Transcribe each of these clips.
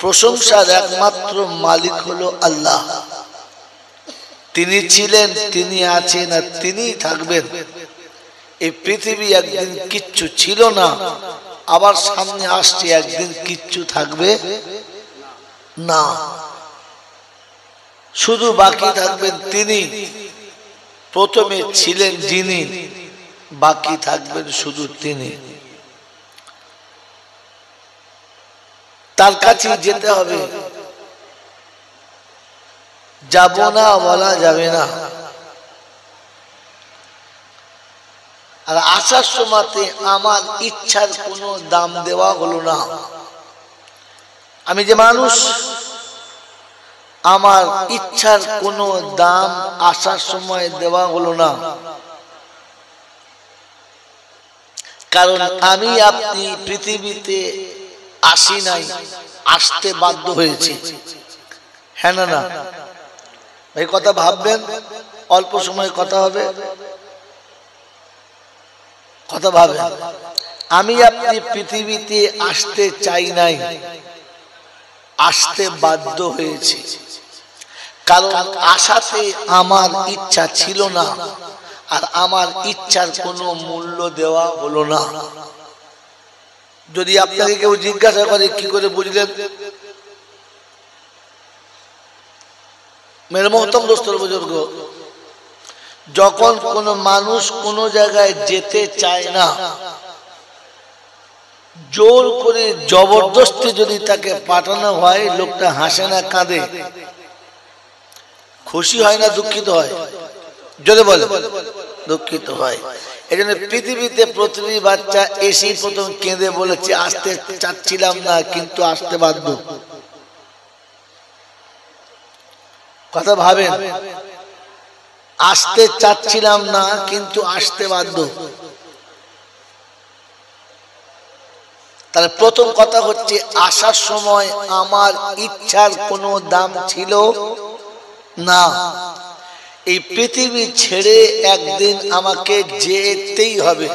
প্রশংসার একমাত্র মালিক হলো আল্লাহ। তিনি ছিলেন, তিনি আছেন আর তিনিই থাকবেন। এই পৃথিবী একদিন কিচ্ছু ছিল না, আবার সামনে আসছে একদিন কিচ্ছু থাকবে না, শুধু বাকি থাকবেন তিনি। প্রথমে ছিলেন যিনি, বাকি থাকবেন শুধু তিনি। তার কাছে যেতে হবে, যাব না বলা যাবে না। আর আসার সময়তে আমার ইচ্ছার কোনো দাম দেওয়া হলো না। আমি যে মানুষ, আমার ইচ্ছার কোনো দাম আসার সময় দেওয়া হলো না, কারণ আমি আপনি পৃথিবীতে আসি নাই, আসতে বাধ্য হয়েছি। হ্যাঁ না না এই কথা ভাববেন, অল্প সময় কথা হবে, কথা ভাবেন। আমি আপনি পৃথিবীতে আসতে চাই নাই, আসতে বাধ্য হয়েছি, কারণ আসাতে আমার ইচ্ছা ছিল না, আর আমার ইচ্ছার কোনো মূল্য দেওয়া হলো না। যদি আপনাকে কেউ জিজ্ঞাসা করে কি করে বুঝলেন, মেরে মোহতরম দোস্তর বুজুর্গ, যখন কোনো মানুষ কোনো জায়গায় যেতে চায় না, জোর করে জবরদস্তি যদি তাকে পাঠানো হয়, লোকটা হাসে না কাঁদে, খুশি হয় না দুঃখিত হয়? যদি বলে দুঃখিত হয়। এই জন্য পৃথিবীতে প্রতিটি বাচ্চা এসেই প্রথম কেঁদে বলেছে আসতে চাচ্ছিলাম না কিন্তু আসতে বাধ্য। কথা ভাবেন, আসতে চাচ্ছিলাম না কিন্তু আসতে বাধ্য। তাহলে প্রথম কথা হচ্ছে, আসার সময় আমার ইচ্ছার কোনো দাম ছিল না। এই পৃথিবী ছেড়ে একদিন আমাকে যেতেই হবে,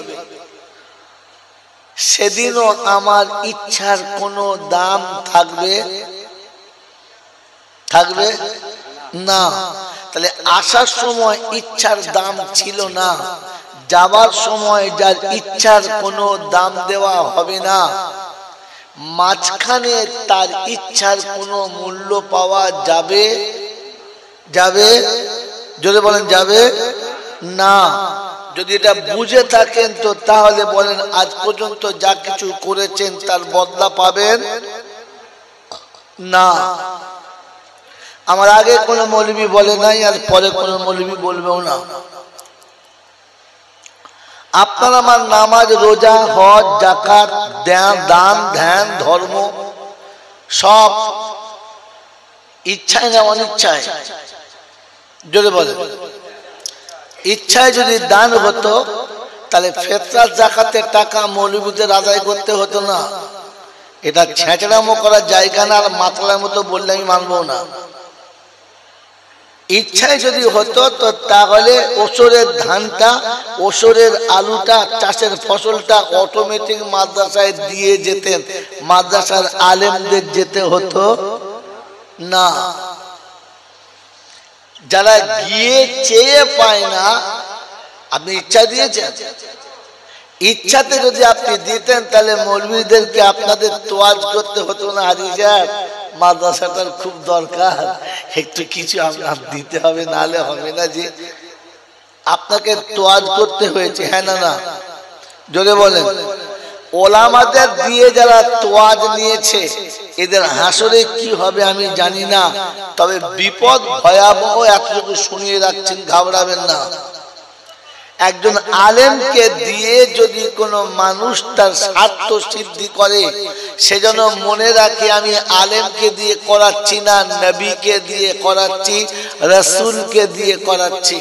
সেদিনও আমার ইচ্ছার কোনো দাম থাকবে থাকবে না। তাহলে আসার সময় ইচ্ছার দাম ছিল না, যাবার সময় যার ইচ্ছার কোনো দাম দেওয়া হবে না, মাঝখানে তার ইচ্ছার কোনো মূল্য পাওয়া যাবে যাবে যদি বলেন যাবে না। যদি এটা বুঝে থাকেন তো তাহলে বলেন আজ পর্যন্ত যা কিছু করেছেন তার বদলা পাবেন না। আমার আগে কোনো মৌলবি বলে নাই, আর পরে কোনো মৌলবি বলবেও না। আপনার আমার নামাজ, রোজা, হজ, যাকাত, দান, ধ্যান, ধর্ম সব ইচ্ছায় না অনিচ্ছায়? যদি বলে ইচ্ছায় যদি দান হতো তাহলে ফিতরাত যাকাতের টাকা মৌলবীদের আদায় করতে হতো না। এটা ছেঁচড়ামো করার জায়গা না, আর মাতলার মতো বললে আমি মানবো না। ইচ্ছায় যদি হতো তো তাহলে ওসরের ধানটা, ওসরের আলুটা, চাষের ফসলটা অটোমেটিক মাদ্রাসায় দিয়ে যেতেন, মাদ্রাসার আলেমদের যেতে হতো না। যারা গিয়ে চেয়ে পায় না, আপনি ইচ্ছা দিয়েছেন, ইচ্ছাতে যদি আপনি দিতেন তাহলে মৌলবীদেরকে আপনাদের তোয়াজ করতে হতো না, হাজি সাহেব মাদ্রাসাটার খুব দরকার, একটু কিছু আপনার দিতে হবে, নাহলে হবে না। যে আপনাকে তোয়াজ করতে হয়েছে, হ্যাঁ না না? যদি বলেন ওলামাদের দিয়ে যারা তোয়াজ নিয়েছে, এদের হাসরে কি হবে আমি জানি না, তবে বিপদ ভয়াবহ, এতটুকু শুনিয়ে রাখছেন, ঘাবড়াবেন না। একজন আলেমকে দিয়ে যদি কোনো মানুষ তার স্বার্থ সিদ্ধি করে, সেজন্য মনে রাখে আমি আলেমকে দিয়ে করাচ্ছি না, নবীকে দিয়ে করাচ্ছি, রাসূলকে দিয়ে করাচ্ছি।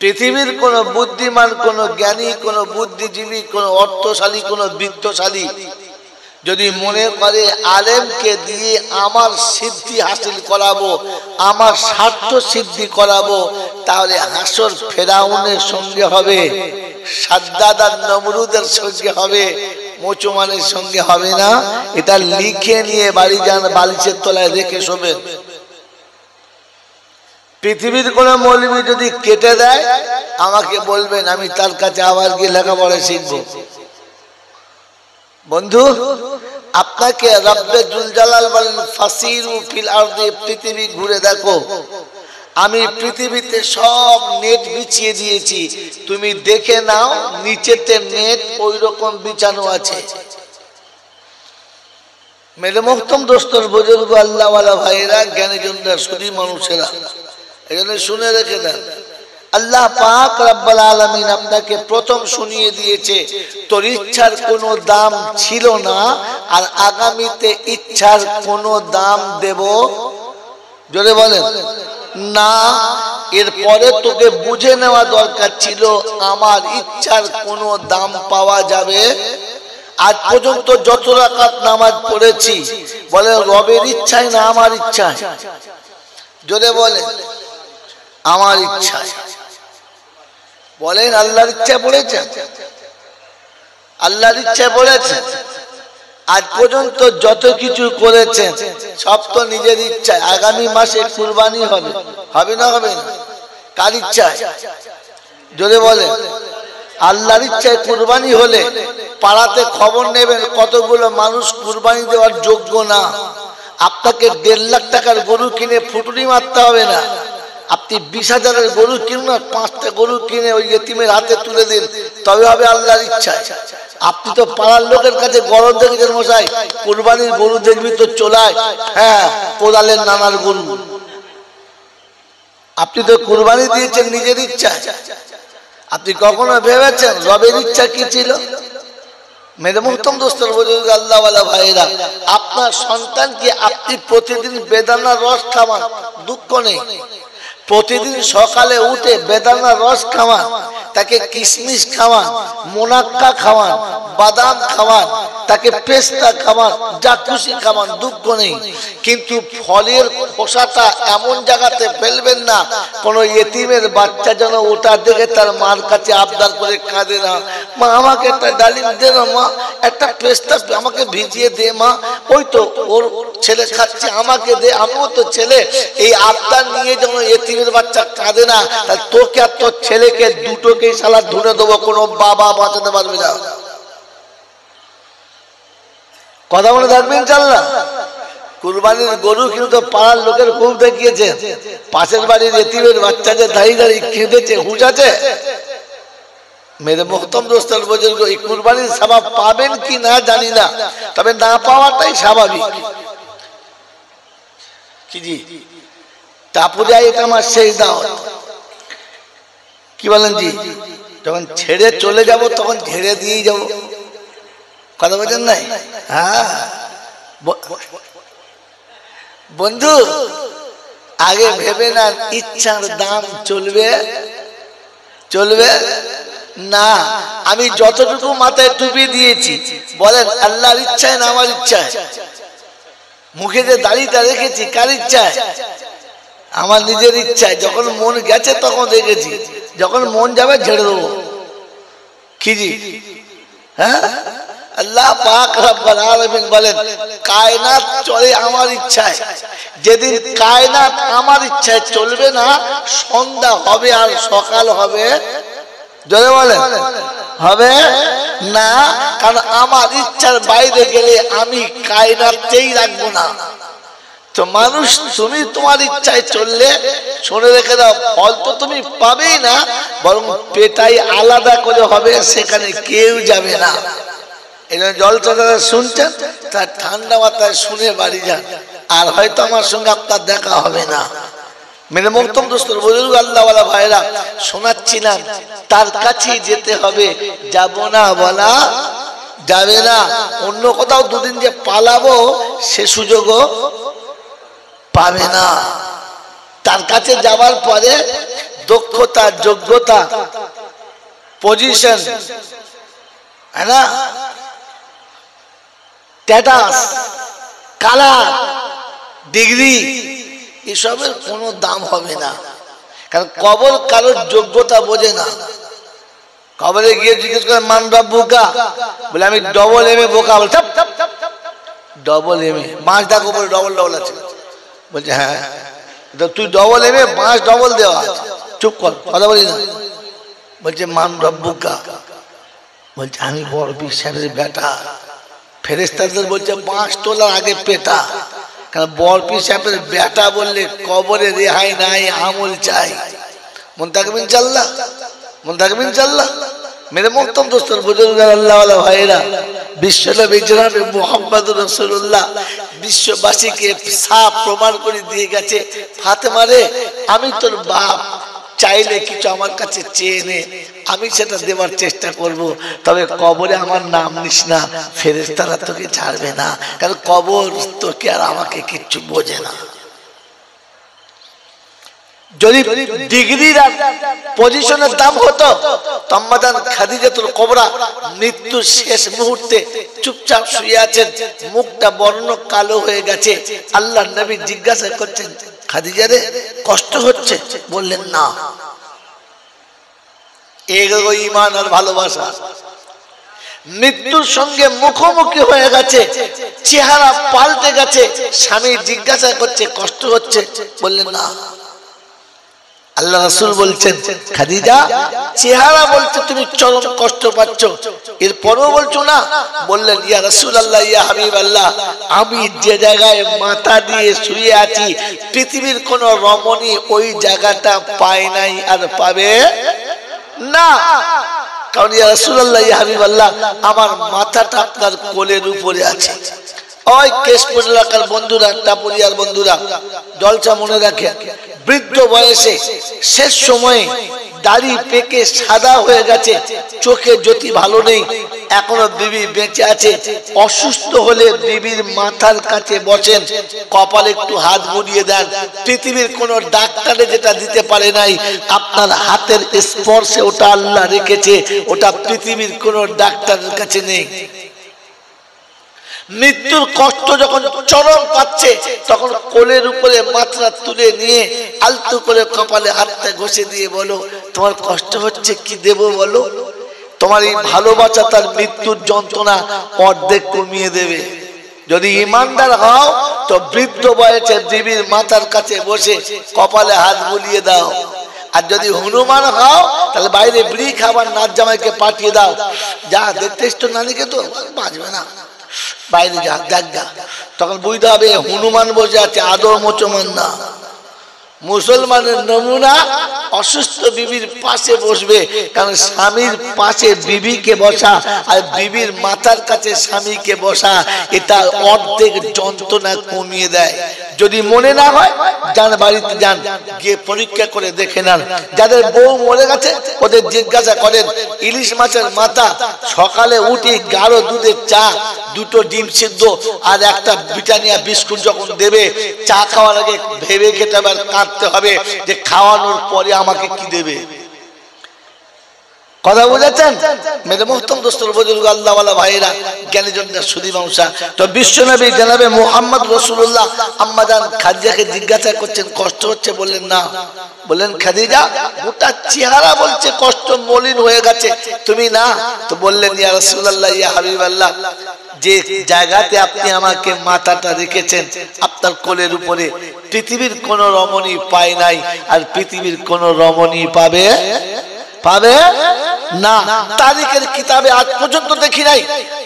পৃথিবীর কোন বুদ্ধিমান, কোন জ্ঞানী, কোন বুদ্ধিজীবী, কোন অর্থশালী, কোন বিত্তশালী যদি মনে করে আলেমকে দিয়ে আমার সিদ্ধি হাসিল করাবো, আমার স্বার্থ সিদ্ধি করাবো, তাহলে হাসর ফেরাউনের সঙ্গে হবে, সাদ্দাদ আর নমরুদের সঙ্গে হবে, মুসলমানের সঙ্গে হবে না। এটা লিখে নিয়ে বাড়ি যান, বালিশের তলায় রেখে শোবেন। পৃথিবীর কোন মৌলবি যদি কেটে দেয় আমাকে বলবেন, আমি তার কাছে আবার গিয়ে লেখাপড়া শিখবো। বন্ধু, আপনাকে রব্বে জুল জালাল বলেন ফাসিরু ফিল আরদি, পৃথিবী ঘুরে দেখো। আমি পৃথিবীতে সব নেট বিছিয়ে দিয়েছি, তুমি দেখে নাও নিচেতে নেট ওই রকম বিছানো আছে। মেরে মোহতম দোস্তর বুজুর্গ আল্লাহ ওয়ালা ভাইরা, জ্ঞানীজনরা, সুধী মানুষেরা, এখানে শুনে রেখে দেন। আল্লাহ পাক রব্বুল আলামিন আপনাকে প্রথম শুনিয়ে দিয়েছে তোর ইচ্ছার কোনো দাম ছিল না, আর আগামীতে ইচ্ছার কোনো দাম দেব, জোরে বলেন না। এরপরে তোকে বুঝে নেওয়া দরকার ছিল আমার ইচ্ছার কোনো দাম পাওয়া যাবে। আজ পর্যন্ত যত রাকাত নামাজ পড়েছি, বলে রবের ইচ্ছায় না আমার ইচ্ছায়, জোরে বলেন আমার ইচ্ছায়। বলেন আল্লাহর ইচ্ছা পড়েছে, আল্লাহর ইচ্ছা পড়েছে। আজ পর্যন্ত যত কিছু করেছেন সব তো নিজের ইচ্ছায়। আগামী মাসে কুরবানি হবে, হবে না হবে না? কার ইচ্ছায়? জোরে বলেন আল্লাহর ইচ্ছায়। কুরবানি হলে পাড়াতে খবর নেবেন কতগুলো মানুষ কুরবানি দেওয়ার যোগ্য না। আপনাকে 1.5 লাখ টাকার গরু কিনে ফুটুনি মারতে হবে না। আপনি 20,000-এর গরু কিনুন, 5টা গরু কিনে ওই ইতিমের হাতে তুলে দিন, তবে হবে আল্লাহর ইচ্ছা। আপনি তো পাড়ার লোকের কাছে গরম দেখেছেন মশাই, কুরবানির গরু দেখবি তো চোলায়, হ্যাঁ কোদালের নানার গরু। আপনি তো কুরবানি দিয়েছেন নিজের ইচ্ছা। আপনি কখনো ভেবেছেন রবের ইচ্ছা কি ছিল? মেরে মুহতম দোস্তর বুজুর্গ আল্লাহ ওয়ালা ভাইরা, আপনার সন্তানকে আপনি প্রতিদিন বেদানার রস খাওয়ান, দুঃখ নেই। প্রতিদিন সকালে উঠে বেদানার রস খাওয়ান, তাকে কিশমিশ খাওয়ান, মোনাক্কা খাওয়ান, বাদাম খাওয়ান, তাকে পেস্তা খাওয়ান, যা খুশি খাওয়ান, দুঃখ নেই। কিন্তু ফলের খোসাটা এমন জায়গাতে ফেলবেন না কোন ইতিমের বাচ্চা যেন ওটা দেখে তার মার কাছে আবদার করে কাঁদে না, মা আমাকে একটা ডালিম দে না, মা একটা পেস্তা আমাকে ভিজিয়ে দে, মা ওই তো ওর ছেলে খাচ্ছে আমাকে দে, আমিও তো ছেলে। এই আবদার নিয়ে যেন ইতিমের বাচ্চা কাঁদে না। তোকে আর তোর ছেলেকে দুটোকেই শালা ধরে দেবো, কোনো বাবা বাঁচাতে পারবে না। কথা মনে থাকবেন চাল্লা। কুরবানির গরু কিন্তু পাড়ার লোকের খুব দেখিয়েছে, পাশের বাড়ির ইতিমের বাচ্চাদের দাঁড়িয়ে দাঁড়িয়ে কেঁদেছে, হুঁচাছে। মেরে মুহতরম দোস্তর বুজুর্গ, এই কুরবানির সওয়াব পাবেন কি না জানি না, তবে না পাওয়াটাই স্বাভাবিক। কি জি টাপুরা, এটা আমার শেষ দাওয়াত। কি বলেন জি? যখন ছেড়ে চলে যাব তখন ছেড়ে দিয়েই যাব, কথা বলছেন নাই? হ্যাঁ বন্ধু, আগে ভেবে না ইচ্ছার দাম চলবে চলবে না। আমি যতটুকু মাথায় টুপি দিয়েছি, বলেন আল্লাহর ইচ্ছায় না আমার ইচ্ছায়? মুখে যে দাড়িটা রেখেছি কার ইচ্ছায়? আমার নিজের ইচ্ছায়। যখন মন গেছে তখন রেখেছি, যখন মন যাবে ঝেড়ে দেবো। কি জি? হ্যাঁ, আল্লাহ পাক রব্বুল আলামিন বলেন কায়নাত চলে আমার ইচ্ছায়। যেদিন কায়নাত আমার ইচ্ছায় চলবে না, সন্ধ্যা হবে আর সকাল হবে, জোরে বলেন হবে না। কারণ আমার ইচ্ছার বাইরে গেলে আমি কায়নাতকেই রাখবো না। তো মানুষ, তুমি তোমার ইচ্ছায় চললে শুনে রেখে দাও, ফল তো তুমি পাবেই না, বরং পেটাই আলাদা করে হবে, সেখানে কেউ যাবে না। এখানে জলটা যারা শুনছেন তার ঠান্ডা মাথায় শুনে বাড়ি যান, আর হয়তো আমার সঙ্গে আপনার দেখা হবে না। মেরে মুহতরম দোস্তর বুজুর্গ আল্লাহ ওয়ালা ভাইরা, শোনাচ্ছিলাম তার কাছেই যেতে হবে, যাব না বলা যাবে না। অন্য কোথাও দুদিন যে পালাবো সে সুযোগও পাবে না। তার কাছে যাওয়ার পরে দক্ষতা, যোগ্যতা, পজিশন, হ্যাঁ না, স্ট্যাটাস, কালার, ডিগ্রি, এসবের কোনো দাম হবে না। কারণ কবর কারোর যোগ্যতা বোঝে না। কবরে গিয়ে জিজ্ঞেস করে মান রব্বুকা, বলে আমি ডবল এম এ বোকা। বলছে ডবল এম এ বাঁশ দেখো বলে ডবল ডবল আছে। বলছে হ্যাঁ তুই ডবল এম এ বাঁশ ডবল দেওয়া আছে, চুপ কর কথা বলি না। বলছে মান রব্বুকা, বলছে আমি বড় পীর সাহেবের বেটা। ফেরেশতাদের বলছে বাঁশ তোলার আগে পেটা, কারণ বড় পীর সাহেবের বেটা বললে কবরে রেহাই নাই, আমল চাই। মন থাকবেন চাল্লা, মন থাকবেন চাল্লা। মেরে মোহতরম দোস্তর বুজুর্গ আল্লাহ ওয়ালা ভাইরা, বিশ্বনবী জনাবে মুহাম্মদুর রাসূলুল্লাহ বিশ্ববাসীকে সাফ প্রমাণ করে দিয়ে গেছে, ফাতেমা রে আমি তোর বাপ, চাইলে কিছু আমার কাছে চেয়ে নে, আমি সেটা দেওয়ার চেষ্টা করব, তবে কবরে আমার নাম নিস না, ফেরেশতারা তোকে ছাড়বে না, কারণ কবর তোকে আর আমাকে কিচ্ছু বোঝে না। যদি ডিগ্রির পজিশনের দাম হতো, আম্মাজান খাদিজাতুল কুবরা মৃত্যুর শেষ মুহূর্তে চুপচাপ শুয়ে আছেন, মুখটা বর্ণ কালো হয়ে গেছে। আল্লাহর নবী জিজ্ঞাসা করছেন খাদিজা রে কষ্ট হচ্ছে? বললেন না। এগো ঈমান আর ভালোবাসা। মৃত্যুর সঙ্গে মুখোমুখি হয়ে গেছে, চেহারা পাল্টে গেছে। স্বামী জিজ্ঞাসা করছে কষ্ট হচ্ছে? বললেন না। আল্লাহ রাসূল বলছেন খাদিজা চেহারা বলছে তুমি চরম কষ্ট পাচ্ছ, এরপরও বলছো না? বললেন ইয়া রাসূলুল্লাহ ইয়া হাবিবাল্লাহ, আমি যে জায়গায় মাথা দিয়ে শুয়ে আছি পৃথিবীর কোন রমণী ওই জায়গাটা পায় নাই আর পাবে না, কারণ ইয়া রাসূলুল্লাহ ইয়া হাবিবাল্লাহ আমার মাথাটা আপনার কোলের উপরে আছে। ওই কেশপুর এলাকার বন্ধুরা, টাপুরিয়ার বন্ধুরা, জলসা মনে রাখে, বৃদ্ধ বয়সে শেষ সময়ে দাড়ি পেকে সাদা হয়ে গেছে, চোখে জ্যোতি ভালো নেই, এখনো বিবি বেঁচে আছে। অসুস্থ হলে বিবির মাথার কাছে বসেন, কপালে একটু হাত বুলিয়ে দেন। পৃথিবীর কোন ডাক্তারে যেটা দিতে পারে নাই, আপনার হাতের স্পর্শে ওটা আল্লাহ রেখেছে, ওটা পৃথিবীর কোন ডাক্তারের কাছে নেই। মৃত্যুর কষ্ট যখন চরম পাচ্ছে, তখন কোলের উপরে মাথা তুলে নিয়ে আলতু করে কপালে হাতটা ঘষে দিয়ে বলো তোমার কষ্ট হচ্ছে, কি দেব বলো? তোমার এই ভালোবাসা তার মৃত্যুর যন্ত্রণা অর্ধেক কমিয়ে দেবে। যদি ইমানদার হও তো বৃদ্ধ বয়সে বিবির মাথার কাছে বসে কপালে হাত বুলিয়ে দাও। আর যদি হনুমান হও তাহলে বাইরে বিড়ি খাবার নাচ জামাইকে পাঠিয়ে দাও, যা দেখতে তো নানিকে তো বাঁচবে না, বাইরে যা দেখ যা। তখন বুঝতে হবে হনুমান বসে আছে, আদৌ মুসলমান না। মুসলমানের নমুনা অসুস্থ বিবির পাশে বসবে, কারণ স্বামীর পাশে বিবিকে বসা আর বিবির মাথার কাছে স্বামীকে বসা, এটা অর্ধেক যন্ত্রণা কমিয়ে দেয়। যদি মনে না হয় যান বাড়িতে যান, গিয়ে পরীক্ষা করে দেখে নেন। যাদের বউ মরে গেছে ওদের জিজ্ঞাসা করেন, ইলিশ মাছের মাথা সকালে উঠে গাঢ় দুধের চা, দুটো ডিম সিদ্ধ আর একটা ব্রিটানিয়া বিস্কুট যখন দেবে, চা খাওয়ার আগে ভেবে খেতে হবে, কাঁদতে হবে যে খাওয়ানোর পরে আমাকে কি দেবে। কথা বুঝেছেন? মেরে মোহতরম দোস্তর বুজুর্গ আল্লাহ ওয়ালা ভাইরা, জ্ঞানীজনরা সুধী বংশা, তো বিশ্বনবী জনাবে মুহাম্মদ রাসূলুল্লাহ আম্মাজান খাদিজাকে জিজ্ঞাসা করছেন কষ্ট হচ্ছে? বললেন না। বললেন খাদিজা গোটা চেহারা বলছে কষ্ট, মলিন হয়ে গেছে, তুমি না। তো বললেন ইয়া রাসূলুল্লাহ ইয়া হাবিবাল্লাহ, যে জায়গাতে আপনি আমাকে মাথাটা রেখেছেন আপনার কোলের উপরে, পৃথিবীর কোন রমণী পায় নাই আর পৃথিবীর কোন রমণী পাবে না। তারিখের কিতাবে আজ পর্যন্ত দেখি নাই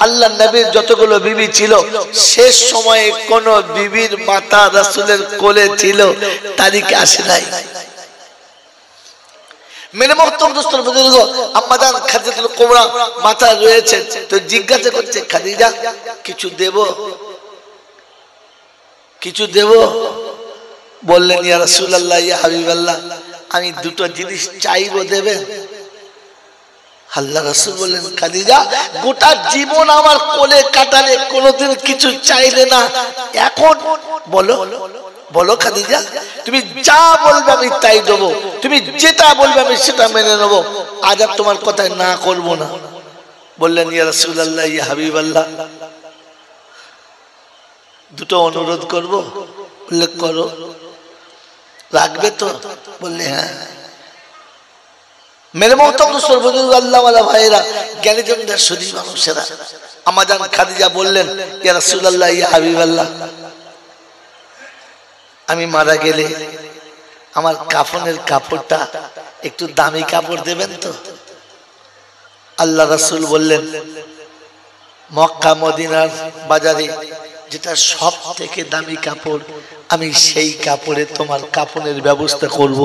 আল্লাহ নবীর যতগুলো বিবি ছিল শেষ সময়ে কোন বিবির মাথা রাসূলের কোলে ছিল, তারিখে আসে নাই। মেরে মোহতরম দোস্তর বুজুর্গ আম্মাজান খাদিজাতুল কুবরা মাথা রয়েছে, তো জিজ্ঞাসা করছে খাদিজা কিছু দেব, কিছু দেব? বললেন ইয়া রাসূলুল্লাহ ইয়া হাবিবাল্লাহ, আমি দুটো জিনিস চাইবো, দেবেন? আল্লাহ রাসূল বললেন খাদিজা গোটা জীবন আমার কোলে কাটালে, কোনোদিন কিছু চাইলে না, এখন বলো বলো খাদিজা, তুমি যা বলবে আমি তাই দেবো, তুমি যেটা বলবে আমি সেটা মেনে নেবো, আজ আর তোমার কথায় না করবো না। বললেন ইয়া রাসূলুল্লাহ ইয়া হাবিবাল্লাহ, দুটো অনুরোধ করব? উল্লেখ করো। রাখবে তো? বললে হ্যাঁ। मेरे मोहतरम दोस्तों बुजुर्ग अल्लाह वाला भाईरा ज्ञानीजनদের সুধী মানুষেরা আমাজান খাদিজা বললেন ইয়া রাসূলুল্লাহ ইয়া হাবিবাল্লাহ আমি মারা গেলে আমার কাফনের কাপড়টা একটু দামি কাপড় দেবেন তো আল্লাহ রাসূল বললেন মক্কা মদিনার বাজারে যেটা সবথেকে দামি কাপড় আমি সেই কাপড়ে তোমার কাফনের ব্যবস্থা করব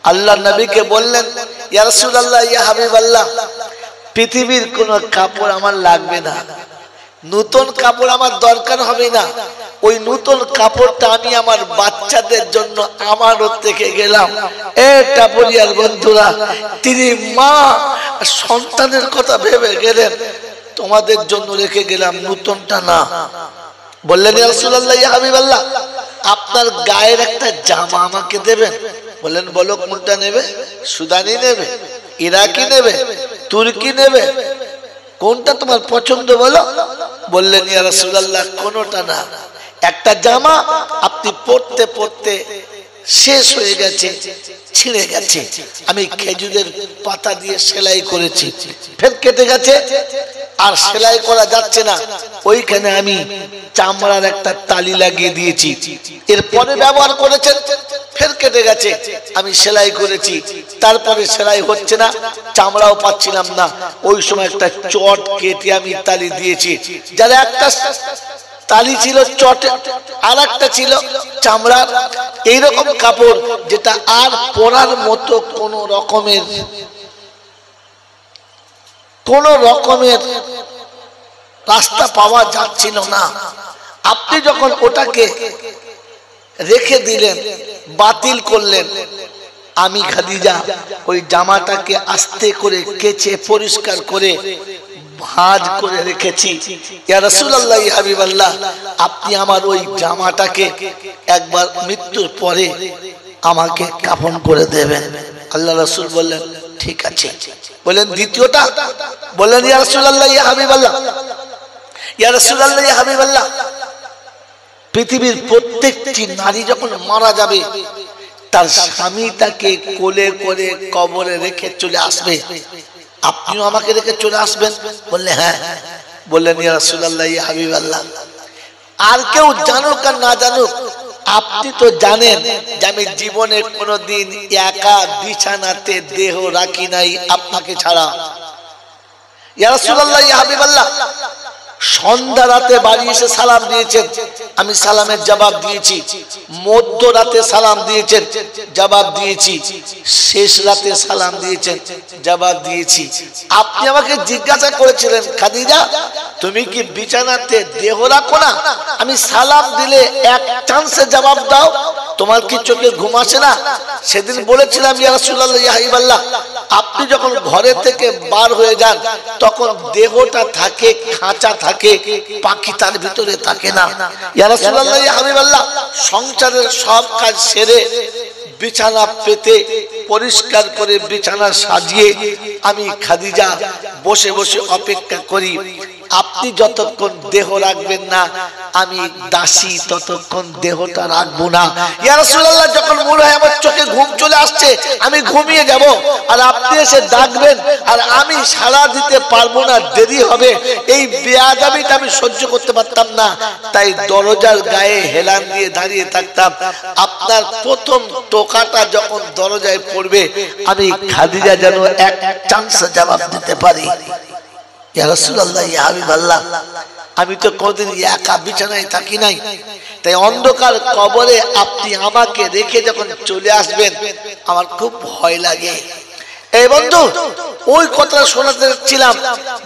আল্লাহ নবীকে বললেন ইয়া রাসূলুল্লাহ ইয়া হাবিবাল্লাহ পৃথিবীর কোনো কাপড় আমার লাগবে না নতুন কাপড় আমার দরকার হবে না ওই নতুন কাপড়টা আমি আমার বাচ্চাদের জন্য আমারও থেকে গেলাম এটা পরিবার বন্ধুরা তিনি মা সন্তানের কথা ভেবে গেলেন তোমাদের জন্য রেখে গেলাম নতুনটা না বললেন ইয়া রাসূলুল্লাহ ইয়া হাবিবাল্লাহ আপনার গায়ের একটা জামা আমাকে দেবেন বলেন বলো কোনটা নেবে সুদানি নেবে ইরাকি নেবে তুর্কি নেবে কোনটা তোমার পছন্দ বলো বললেন ইয়া রাসূলুল্লাহ কোনটা না একটা জামা আপনি পরতে পরতে শেষ হয়ে গেছে ছিঁড়ে গেছে আমি খেজুরের পাতা দিয়ে সেলাই করেছি ফের কেটে গেছে আর সেলাই করা যাচ্ছে না ওইখানে আমি চামড়ার একটা তালি লাগিয়ে দিয়েছি এরপরে ব্যবহার করেছেন ফের কেটে গেছে আমি সেলাই করেছি তারপরে সেলাই হচ্ছে না চামড়াও পাচ্ছিলাম না ওই সময় একটা চট কেটে আমি তালি দিয়েছি যার একটা তালি ছিল চটে আর একটা ছিল চামড়ার এইরকম কাপড় যেটা আর পরার মতো কোন রকমের রাস্তা পাওয়া যাচ্ছিল না আপনি যখন ওটাকে রেখে দিলেন বাতিল করলেন আমি খাদিজা ওই জামাটাকে আস্তে করে কেচে পরিষ্কার করে ভাঁজ করে রেখেছি ইয়া রাসূলুল্লাহ ইয়া হাবিবাল্লাহ আপনি আমার ওই জামাটাকে একবার মৃত্যুর পরে আমাকে কাফন করে দেবেন আল্লাহ রাসূল বললেন ঠিক আছে বলেন দ্বিতীয়টা বলেন ইয়া রাসূলুল্লাহ ইয়া হাবিবাল্লাহ ইয়া রাসূলুল্লাহ ইয়া হাবিবাল্লাহ পৃথিবীর প্রত্যেকটি নারী যখন মারা যাবে তার স্বামী তাকে কোলে করে কবরে রেখে চলে আসবে আপনিও আমাকে রেখে চলে আসবেন বললে হ্যাঁ বললেন ইয়া রাসূলুল্লাহ ইয়া হাবিবাল্লাহ আর কেউ জানুক আর না জানুক আপনি তো জানেন যে আমি জীবনে কোনোদিন একা বিছানাতে দেহ রাখি নাই আপনাকে ছাড়া ইয়া রাসূলুল্লাহ ইয়া হাবিবাল্লাহ সন্ধ্যা রাতে বাড়ি এসে সালাম দিয়েছেন আমি সালামের জবাব দিয়েছি মধ্য রাতে সালাম দিয়েছেন জবাব দিয়েছি শেষ রাতে সালাম দিয়েছেন জবাব দিয়েছি আপনি আমাকে জিজ্ঞাসা করেছিলেন খাদিজা তুমি কি বিছানাতে দেহ রাখো না আমি সালাম দিলে এক চান্সে জবাব দাও তোমার কি চোখে ঘুম আসে না সেদিন বলেছিলাম ইয়া রাসূলুল্লাহ ইয়া হাবিবাল্লাহ আপনি যখন ঘরে থেকে বার হয়ে যান তখন দেহটা থাকে খাঁচা থাকে পাখি তার ভিতরে থাকে না ইয়া রাসূলুল্লাহ ইয়া হাবিবাল্লাহ সংসারের সব কাজ সেরে বিছানা পেতে পরিষ্কার করে বিছানা সাজিয়ে আমি খাদিজা বসে বসে অপেক্ষা করি আপনি যতক্ষণ দেহ রাখবেন না আমি দাসী ততক্ষণ দেহটা রাখবো না ইয়া রাসূলুল্লাহ যখন মনে হয় আমার চোখে ঘুম চলে আসছে আমি ঘুমিয়ে যাব আর আপনি এসে ডাকবেন আর আমি সাড়া দিতে পারবো না দেরি হবে এই বেয়াদবিটা আমি সহ্য করতে পারতাম না তাই দরজার গায়ে হেলান দিয়ে দাঁড়িয়ে থাকতাম আপনার প্রথম টোকাটা যখন দরজায় পড়বে আমি খাদিজা যেন এক চান্সে জবাব দিতে পারি ইয়া রাসূলুল্লাহ ইয়া হাবিবাল্লাহ আমি তো কোনদিন একা বিছানায় থাকি নাই তাই অন্ধকার কবরে আপনি আমাকে রেখে যখন চলে আসবেন আমার খুব ভয় লাগে এই বন্ধু ওই কথা শোনাতে ছিলাম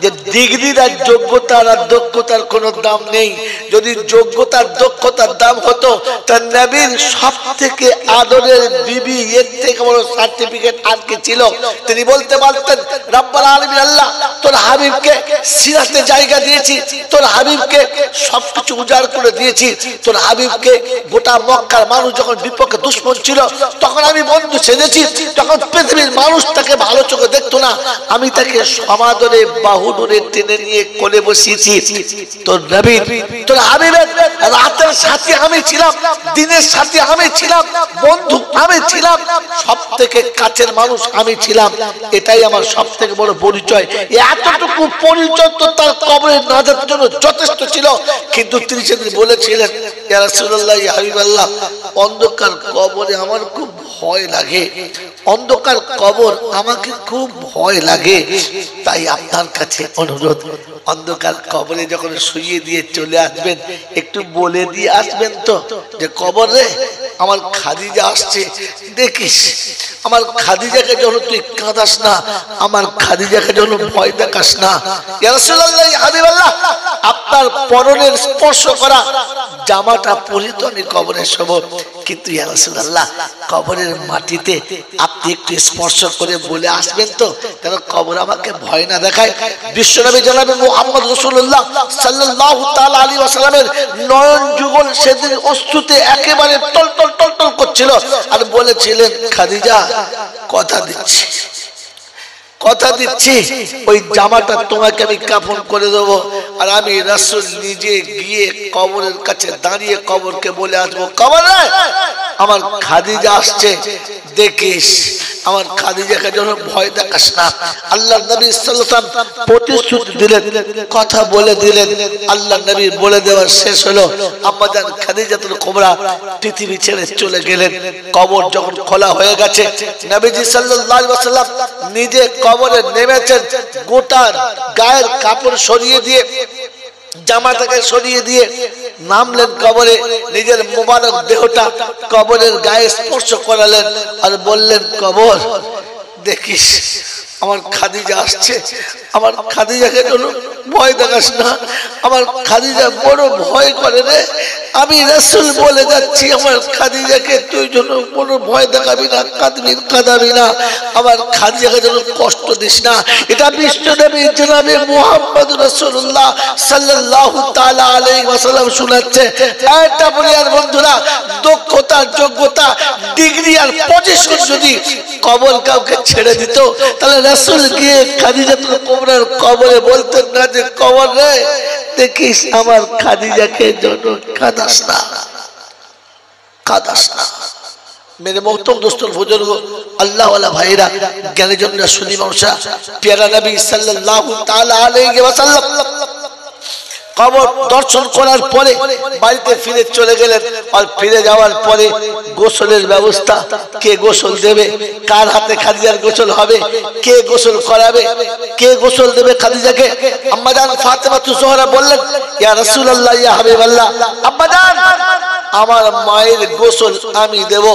যে ডিগ্রির আর যোগ্যতার আর দক্ষতার কোনো দাম নেই যদি যোগ্যতার দক্ষতার দাম হতো তার নবীর সবথেকে আদরের বিবি এর থেকে বড় সার্টিফিকেট আর কি ছিল তিনি বলতে পারতেন রব্বুল আলামিন আল্লাহ তোর হাবিবকে সিরাতে জায়গা দিয়েছি তোর হাবিবকে সবকিছু উজাড় করে দিয়েছি তোর হাবিবকে গোটা মক্কার মানুষ যখন বিপক্ষে দুশমন ছিল তখন আমি বন্ধু সেজেছি তখন পৃথিবীর মানুষ তাকে ভালো চোখে দেখতো না, আমি তাকে সমাদরে বাহুডোরে টেনে নিয়ে কোলে বসিয়েছি। তোর নবী তোর হাবিবের রাতের সাথী আমি ছিলাম, দিনের সাথী আমি ছিলাম, বন্ধু আমি ছিলাম, সব থেকে কাছের মানুষ আমি ছিলাম। এটাই আমার সব থেকে বড় পরিচয়। এতটুকু পরিচয় তো তার কবরে নাজাতের জন্য যথেষ্ট ছিল। কিন্তু তিনি সেদিন বলেছিলেন, ইয়া রাসূলুল্লাহ, ইয়া হাবিবাল্লাহ, অন্ধকার কবরে আমার খুব ভয় লাগে, অন্ধকার কবর আমাকে খুব ভয় লাগে। তাই আপনার কাছে অনুরোধ, অন্ধকার কবরে যখন শুইয়ে দিয়ে চলে আসবেন একটু বলে দিয়ে আসবেন তো যে কবরে আমার খাদিজা আসছে, দেখিস আমার খাদিজাকে যেন তুই কাঁদাস না, আমার খাদিজাকে যেন ভয় দেখাস না। ইয়া রাসূলুল্লাহ, ইয়া হাবিবাল্লাহ, আপনার পরনের স্পর্শ করা জামাটা পরে তো আমি কবরে শোবো, কিন্তু ইয়া রাসূলুল্লাহ কবরের মাটিতে আপনি একটু স্পর্শ করে বলে আসবেন তো, যেন কবর আমাকে ভয় না দেখায়। বিশ্বনবী জনাবে মুহাম্মদ রাসূলুল্লাহ সাল্লাল্লাহু তাআলা আলাইহি ওয়াসাল্লামের নয়ন যুগল সেদিন অশ্রুতে একেবারে টলটল টলটল করছিল, আর বলেছিলেন, খাদিজা কথা দিচ্ছি, কথা দিচ্ছি, ওই জামাটা তোমাকে আমি কাফন করে দেবো, আর আমি রাসূল নিজে গিয়ে কবরের কাছে দাঁড়িয়ে কবরকে বলে আসবো, কবরে আমার খাদিজা আসছে, দেখিস আমার খাদিজাকে যেন ভয় দেখাস না। আল্লাহর নবী সাল্লাল্লাহু আলাইহি ওয়াসাল্লাম প্রতিশ্রুতি দিলেন, কথা বলে দিলেন। আল্লাহর নবী বলে দেওয়া শেষ হলো, আম্মা জান খাদিজাতুল কুবরা পৃথিবী ছেড়ে চলে গেলেন। কবর যখন খোলা হয়ে গেছে, নবীজি সাল্লাল্লাহু আলাইহি ওয়াসাল্লাম নিজে কবরে নেমেছেন, গোটা গায়ের কাপড় সরিয়ে দিয়ে, জামাটাকে সরিয়ে দিয়ে নামলেন কবরে, নিজের মোবারক দেহটা কবরের গায়ে স্পর্শ করালেন, আর বললেন, কবর দেখিস আমার খাদিজা আসছে, আমার খাদিজাকে যেন ভয় দেখাস না, আমার খাদিজা বড় ভয় করে রে, আমি রাসূল বলে যাচ্ছি, আমার খাদিজাকে তুই যেন বড় ভয় দেখাবি না, কাঁদাবি না, আমার খাদিজাকে যেন কষ্ট দিস না। এটা বিশ্বনবী জনাবে মুহাম্মদ রাসূলুল্লাহ সাল্লাল্লাহু তাআলা আলাইহি ওয়াসাল্লাম শোনাচ্ছে। এটা পরিবার বন্ধুরা, দক্ষতা, যোগ্যতা, ডিগ্রি আর পজিশন যদি কবর কাউকে ছেড়ে দিত, তাহলে রাসূল গিয়ে খাদিজাতুল কুবরার কবরে বলতেন না যে, কবর রে দেখিস আমার খাদিজাকে যেন কাঁদাস না, কাঁদাস না। मेरे मोहतरम दोस्तों, बुजुर्ग, अल्लाह वाला भाईरा, ज्ञानीजनरा, सुन्नी মানুষরা, प्यारा नबी सल्लल्लाहु ताला अलैहि वसल्लम কবর দর্শন করার পরে বাড়িতে ফিরে চলে গেলেন। আর ফিরে যাওয়ার পরে গোসলের ব্যবস্থা, কে গোসল দেবে, কার হাতে খাদিজার গোসল হবে, কে গোসল করাবে, কে গোসল দেবে খাদিজাকে? আম্মা জান ফাতেমা জোহরা বললেন, ইয়া রাসূলুল্লাহ, ইয়া হাবিবাল্লাহ, আম্মা জান আমার মায়ের গোসল আমি দেব।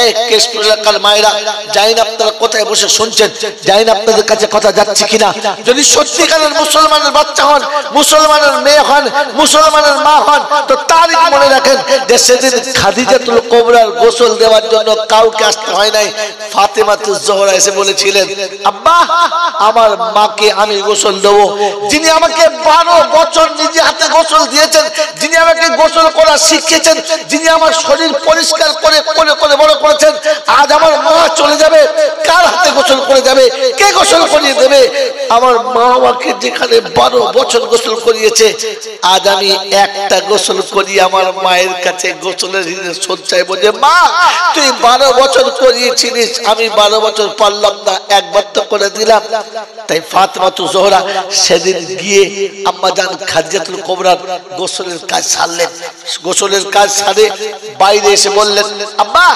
এই কেশপুর এলাকার মায়েরা, জানি না আপনারা কোথায় বসে শুনছেন, জানি না আপনাদের কাছে কথা যাচ্ছে কিনা। যদি সত্যিকারের মুসলমানের বাচ্চা হন, মুসলমানের মেয়ে হন, মুসলমানের মা হন, তো তারিখ মনে রাখেন যে সেদিন খাদিজাতুল কুবরার গোসল দেওয়ার জন্য কাউকে আসতে হয় নাই। ফাতেমা জোহরা এসে বলেছিলেন, আব্বা আমার মাকে আমি গোসল দেবো, যিনি আমাকে 12 বছর নিজে হাতে গোসল দিয়েছেন, যিনি আমাকে গোসল করা শিখিয়েছেন, যিনি আমার শরীর পরিষ্কার করে করে করে বড় করেছেন, আজ আমার মা চলে যাবে, কার হাতে গোসল করে যাবে, কে গোসল করিয়ে দেবে? আমার মা আমাকে যেখানে 12 বছর গোসল করিয়েছে, আজ আমি একটা গোসল করি আমার মায়ের কাছে গোসলের সঞ্চয় বলে, মা তুই 12 বছর করিয়েছিলিস, আমি 12 বছর পারলাম না, একবার তো করে দিলাম। তাই ফাতেমা জোহরা সেদিন গিয়ে আম্মা জান খাদিজাতুল কুবরার গোসলের কাজ সারলেন। গোসলের কাজ সারে বাইরে এসে বললেন, আব্বা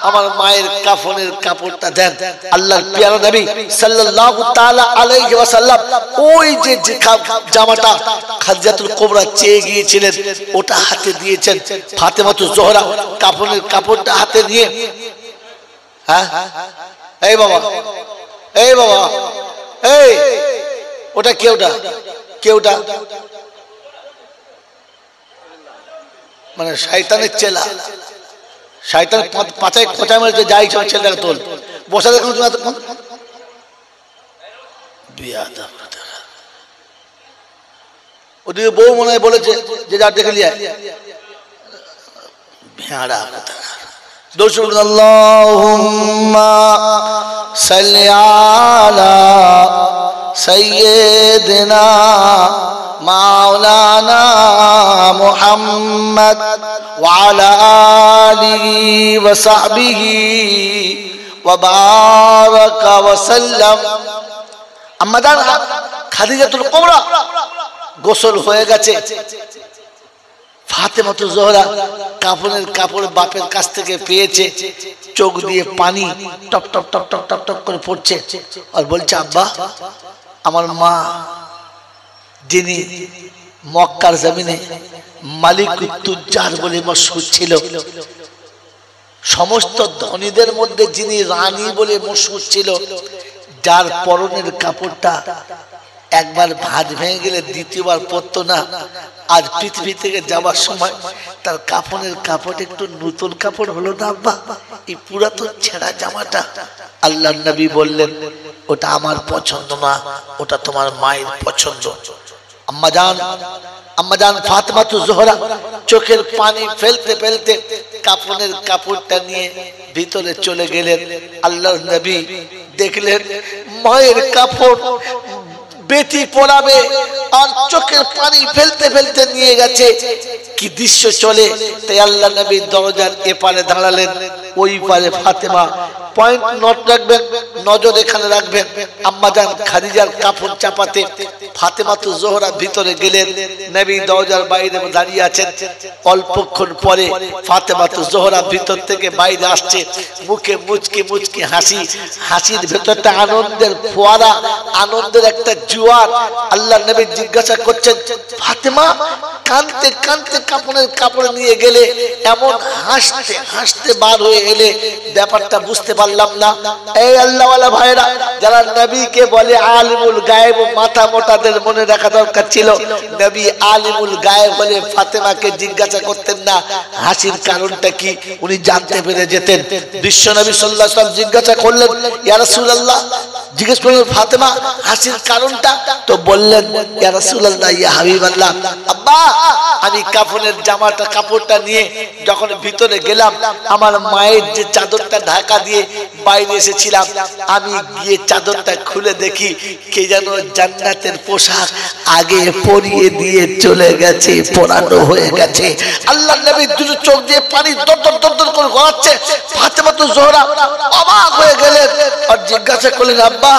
আমার মায়ের কাফনের কাপড়টা দেন। আল্লাহর প্যারা নবী সাল্লাল্লাহু তাআলা আলাইহি ওয়াসাল্লাম ওই যে জামাটা খাদিজাতুল কুবরা চেয়ে গিয়েছিলেন, ওটা হাতে দিয়েছেন। ফাতেমা জোহরা কাফনের কাপড়টা হাতে নিয়ে, হ্যাঁ এই বাবা, এই বাবা, এই ওটা কেউটা কেউটা মানে শয়তানের চেলা, শয়তান পাছায় খোঁচা মেরেছে, যাই সব ছেলেটাকে তোল, বসা দেখুন ওদিকে বউ মনে হয় বলেছে যে যা দেখে লিয়া ভেড়া, দুরূদ আল্লাহুম্মা সাল্লি আলা সাইয়্যিদিনা মাওলানা মুহাম্মদ ওয়া আলা আলিহি ওয়া সাহবিহি ওয়া বারাকা ওয়া সাল্লাম। আম্মা জান খাদিজাতুল কুবরা গোসল হয়ে গেছে। ফাতেমাতুজ জোহরা কাফনের কাপড় বাপের কাছ থেকে পেয়েছে, চোখ দিয়ে পানি top top top top top top করে পড়ছে আর বলছে, আব্বা আমার মা যিনি মক্কার জমিনে মালিকুত তুজ্জার বলে মশহুর ছিল, সমস্ত ধনীদের মধ্যে যিনি রানী বলে মশহুর ছিল, যার পরনের কাপড়টা একবার ভাঁজ ভেঙে গেলে দ্বিতীয়বার পরতো না, আজ পৃথিবী থেকে যাওয়ার সময় তার কাফনের কাপড় একটু নতুন কাপড় হলো না আব্বা, এই পুরাতন ছেঁড়া জামাটা। আল্লাহর নবী বললেন, ওটা আমার পছন্দ না, ওটা তোমার মায়ের পছন্দ। আম্মা জান ফাতেমাতুজ জোহরা চোখের পানি ফেলতে ফেলতে কাফনের কাপড়টা নিয়ে ভিতরে চলে গেলেন। আল্লাহর নবী দেখলেন মায়ের কাপড় বেটি পরাবে আর চোখের পানি ফেলতে ফেলতে নিয়ে গেছে। কি দৃশ্য চলে! তাই আল্লাহ নবী দরজার এপারে দাঁড়ালেন, ওই পারে ফাতেমা। পয়েন্ট নোট রাখবেন, নজর এখানে রাখবেন। আম্মা জান খাদিজার কাপড় চাপাতে ফাতেমাতুজ জোহরা ভিতরে গেলেন, নবী দরজার বাইরে দাঁড়িয়ে আছেন। অল্পক্ষণ পরে ফাতেমাতুজ জোহরা ভিতর থেকে বাইরে আসছে, মুখে মুচকি মুচকি হাসি, হাসির ভেতরটা আনন্দের ফোয়ারা, আনন্দের একটা জোয়ার। আল্লাহ নবী জিজ্ঞাসা করছেন, ফাতেমা কাঁদতে কাঁদতে কাপড়ের কাপড় নিয়ে গেলে, এমন হাসতে হাসতে বার হয়ে এলে, ব্যাপারটা বুঝতে পারলাম না। এই আল্লাহওয়ালা ভাইরা, যারা নবীকে বলে আলিমুল গায়েব, মাথা মোটাদের মনে রাখা দরকার ছিল, নবী আলিমুল গায়েব বলে ফাতেমাকে জিজ্ঞাসা করতেন না হাসির কারণটা কি, উনি জানতে পেরে যেতেন। বিশ্ব নবী সাল্লাল্লাহু আলাইহি ওয়াসাল্লাম জিজ্ঞাসা করলেন, ইয়া রাসূলুল্লাহ, জিজ্ঞেস করলেন ফাতেমা হাসির কারণটা, তো বললেন, ইয়া রাসূলুল্লাহ, ইয়া হাবিবাল্লাহ, আব্বা আমি কাফনের জামাটা কাপড়টা নিয়ে যখন ভিতরে গেলাম, আমার মায়ের যে চাদরটা ঢাকা দিয়ে বাইরে এসেছিলাম, আমি গিয়ে চাদরটা খুলে দেখি কে যেন জান্নাতের পোশাক আগে পরিয়ে দিয়ে চলে গেছে, পরানো হয়ে গেছে। আল্লাহর নবী দুটো চোখ দিয়ে পানি দর দর দর দর করে গড়াচ্ছে। ফাতেমাতুজ জোহরা অবাক হয়ে গেলেন আর জিজ্ঞাসা করলেন, আব্বা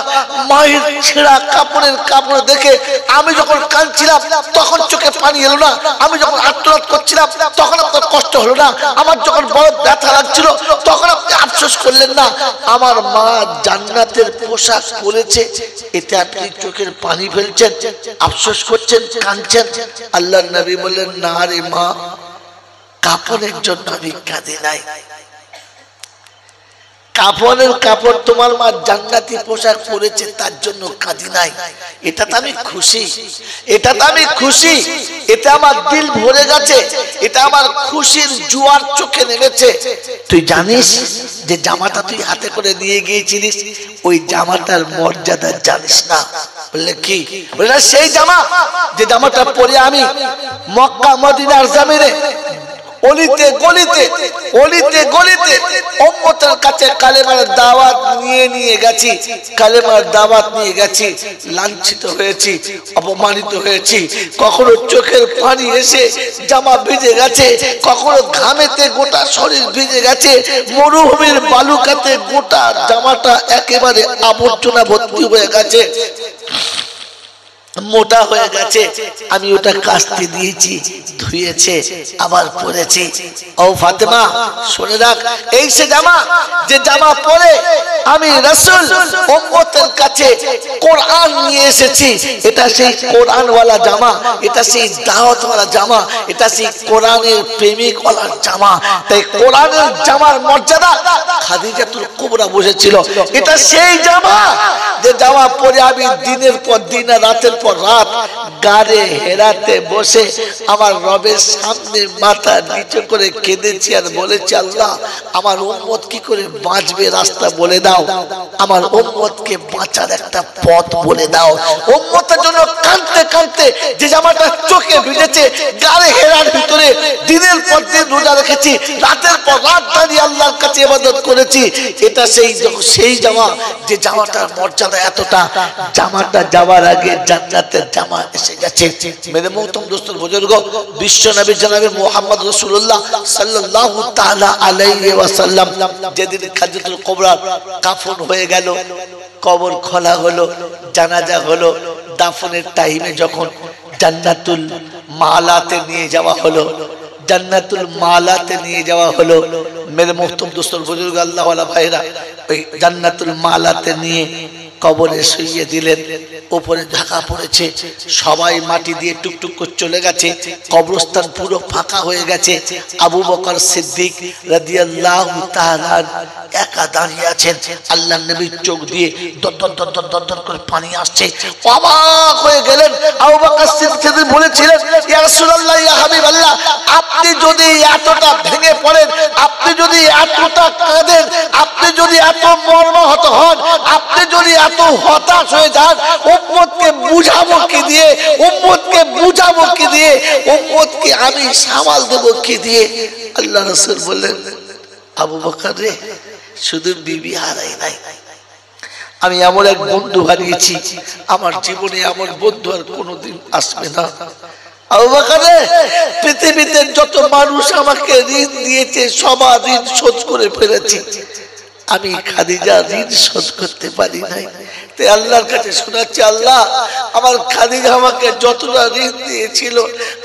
মায়ের ছেঁড়া কাপড়ের কাপড় দেখে আমি যখন কাঁদছিলাম তখন চোখে পানি এলো না, আমি যখন আত্মনাদ করছিলাম তখন আপনার কষ্ট হলো না, আমার যখন বড় ব্যথা লাগছিল তখন আপনি আফসোস করলেন না, আমার মা জান্নাতের পোশাক পরেছে, এতে আপনি চোখের পানি ফেলছেন, আফসোস করছেন, কাঁদছেন। আল্লাহর নবী বললেন, না রে মা, কাপড়ের জন্য আমি কাঁদি নাই, কাফনের কাপড় তোমার মা জান্নাতি পোশাক পরেছে তার জন্য কাঁদি নাই, এটাতে আমি খুশি, এটাতে আমি খুশি, এটা আমার দিল ভরে গেছে, এটা আমার খুশির জোয়ার চোখে নেমেছে। তুই জানিস যে জামাটা তুই হাতে করে নিয়ে গিয়েছিলিস, ওই জামাটার মর্যাদা জানিস না? বললে কি? বললে সেই জামা যে জামাটা পরে আমি মক্কা মদিনার জমিনে অলিতে গলিতে অলিতে গলিতে উম্মতের কাছে কালেমার দাওয়াত নিয়ে গেছি, কালেমার দাওয়াত নিয়ে গেছি, লাঞ্ছিত হয়েছি, অপমানিত হয়েছি, কখনো চোখের পানি এসে জামা ভিজে গেছে, কখনো ঘামেতে গোটা শরীর ভিজে গেছে, মরুভূমির বালুকাতে গোটা জামাটা একেবারে আবর্জনা ভর্তি হয়ে গেছে, মোটা হয়ে গেছে, আমি ওটা কাচতে দিয়েছি, ধুয়েছে, আবার পরেছি। ও ফাতেমা শুনে রাখ, এই সে জামা যে জামা পরে আমি রাসূল উম্মতের কাছে কোরআন নিয়ে এসেছি, এটা সেই কোরআনওয়ালা জামা, এটা সেই দাওয়াতওয়ালা জামা, এটা সেই কোরআনের প্রেমিকওয়ালা জামা। তাই কোরআনের জামার মর্যাদা খাদিজাতুল কুবরা বুঝেছিল। এটা সেই জামা যে জামা পরে আমি দিনের পর দিন, রাতের পর রাত গাড়ে হেরাতে বসে আমার রবের সামনে মাথা নিচু করে কেঁদেছি আর বলেছি, আল্লাহ আমার উম্মত কি করে বাঁচবে রাস্তা বলে দাও, আমার উম্মতকে বাঁচার একটা পথ বলে দাও। উম্মতের জন্য কাঁদতে কাঁদতে যে জামাটা চোখে ভিজেছে, গাড়ে হেরার ভিতরে দিনের পর দিন রোজা রেখেছি, রাতের পর রাত দাঁড়িয়ে আল্লাহর কাছে ইবাদত করেছি, এটা সেই জামা যে জামাটার মর্যাদা এতটা, জামাটা যাওয়ার আগে জান্নাতের জামা এসে গেছে। মেরে মুহতরম দোস্ত বুজুর্গ, বিশ্ব নবী জনাবে মুহাম্মদ রাসূলুল্লাহ সাল্লাল্লাহু তাআলা আলাইহি ওয়াসাল্লাম যেদিন খাজরাতুল কুবরার কাফন হয়ে গেল, কবর খোলা হলো, জানাজা হলো, দাফনের টাইমে যখন জান্নাতুল মালাতে নিয়ে যাওয়া হলো, জান্নাতুল মালাতে নিয়ে যাওয়া হলো, মেরে মুহতরম দোস্ত বুজুর্গ আল্লাহ ওয়ালা ভাইরা, ওই জান্নাতুল মালাতে নিয়ে কবরে শুইয়ে দিলেন। উপরে ঢাকা পড়েছে, সবাই মাটি দিয়ে টুকটুক করে চলে গেছে, কবরস্থান পুরো ফাঁকা হয়ে গেছে। আবু বকর সিদ্দিক রাদিয়াল্লাহু তাআলা একা দাঁড়িয়ে আছেন। আল্লাহর নবীর চোখ দিয়ে দর দর দর দর দর দর করে পানি আসছে, অবাক হয়ে গেলেন। আবু বকর সিদ্দিক বলেছিলেন, ইয়া রাসূলুল্লাহ, ইয়া হাবিবাল্লাহ, আপনি যদি এতটা ভেঙে পড়েন, আপনি যদি এতটা কাঁদেন, আপনি যদি এত মর্মাহত হন, আপনি যদি এত হতাশ হয়ে যান, উম্মতকে বুঝাবো কি দিয়ে, উম্মতকে বুঝাবো কি দিয়ে, উম্মতকে আমি সামাল দেবো কি দিয়ে? আল্লাহ রাসূল বললেন, আবু বকর রে, শুধু বিবি হারাই নাই, আমি এমন এক বন্ধু হারিয়েছি, আমার জীবনে আমার বন্ধু আর কোনোদিন আসবে না। আবু বকর রে, পৃথিবীতে যত মানুষ আমাকে ঋণ দিয়েছে সবার ঋণ শোধ করে ফেলেছি, আমি খাদিজা ঋণ শোধ করতে পারি নাই। তাই আল্লাহর কাছে শোনাচ্ছি, আল্লাহ, আমার খাদিজা আমাকে যতটা ঋণ দিয়েছিল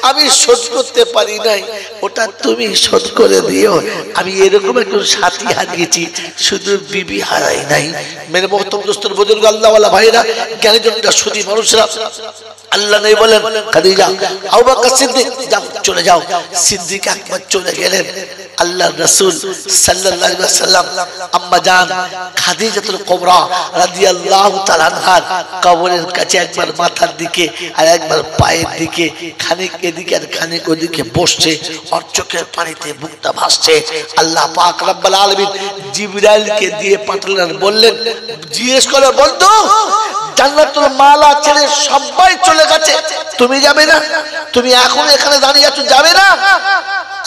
আমি শোধ করতে পারি নাই, ওটা তুমি শোধ করে দিও। আমি এরকম একজন সাথী হারিয়েছি, শুধু বিবি হারাই নাই। মেরে মুহতরম দোস্তর বুজুর্গ আল্লাহ ওয়ালা ভাইরা, জ্ঞানীজনরা, সুধী মানুষরা, আল্লাহ নেই বলেন, খাদিজা, আবু বকর সিদ্দিক, যাও চলে যাও। সিদ্দিক আকবর চলে গেলেন। আল্লাহর রাসূল সাল্লাল্লাহু আলাইহি ওয়াসাল্লাম আম্মা জান খাদিজাতুল কুবরা রাদিয়াল্লাহু তাআলা আনহার কবরের কাছে একবার মাথার দিকে আর একবার পায়ের দিকে, খানিক এদিকে আর খানিক ওদিকে বসছে, আর চোখের পানিতে মুখটা ভাসছে। আল্লাহ পাক রব্বুল আলামিন জিবরাইলকে দিয়ে পাঠালেন, বললেন, জিজ্ঞেস করে, বন্ধু, জান্নাতুল মালা ছেড়ে সবাই চলে গেছে, তুমি যাবে না? তুমি এখন এখানে দাঁড়িয়ে আছো, যাবে না?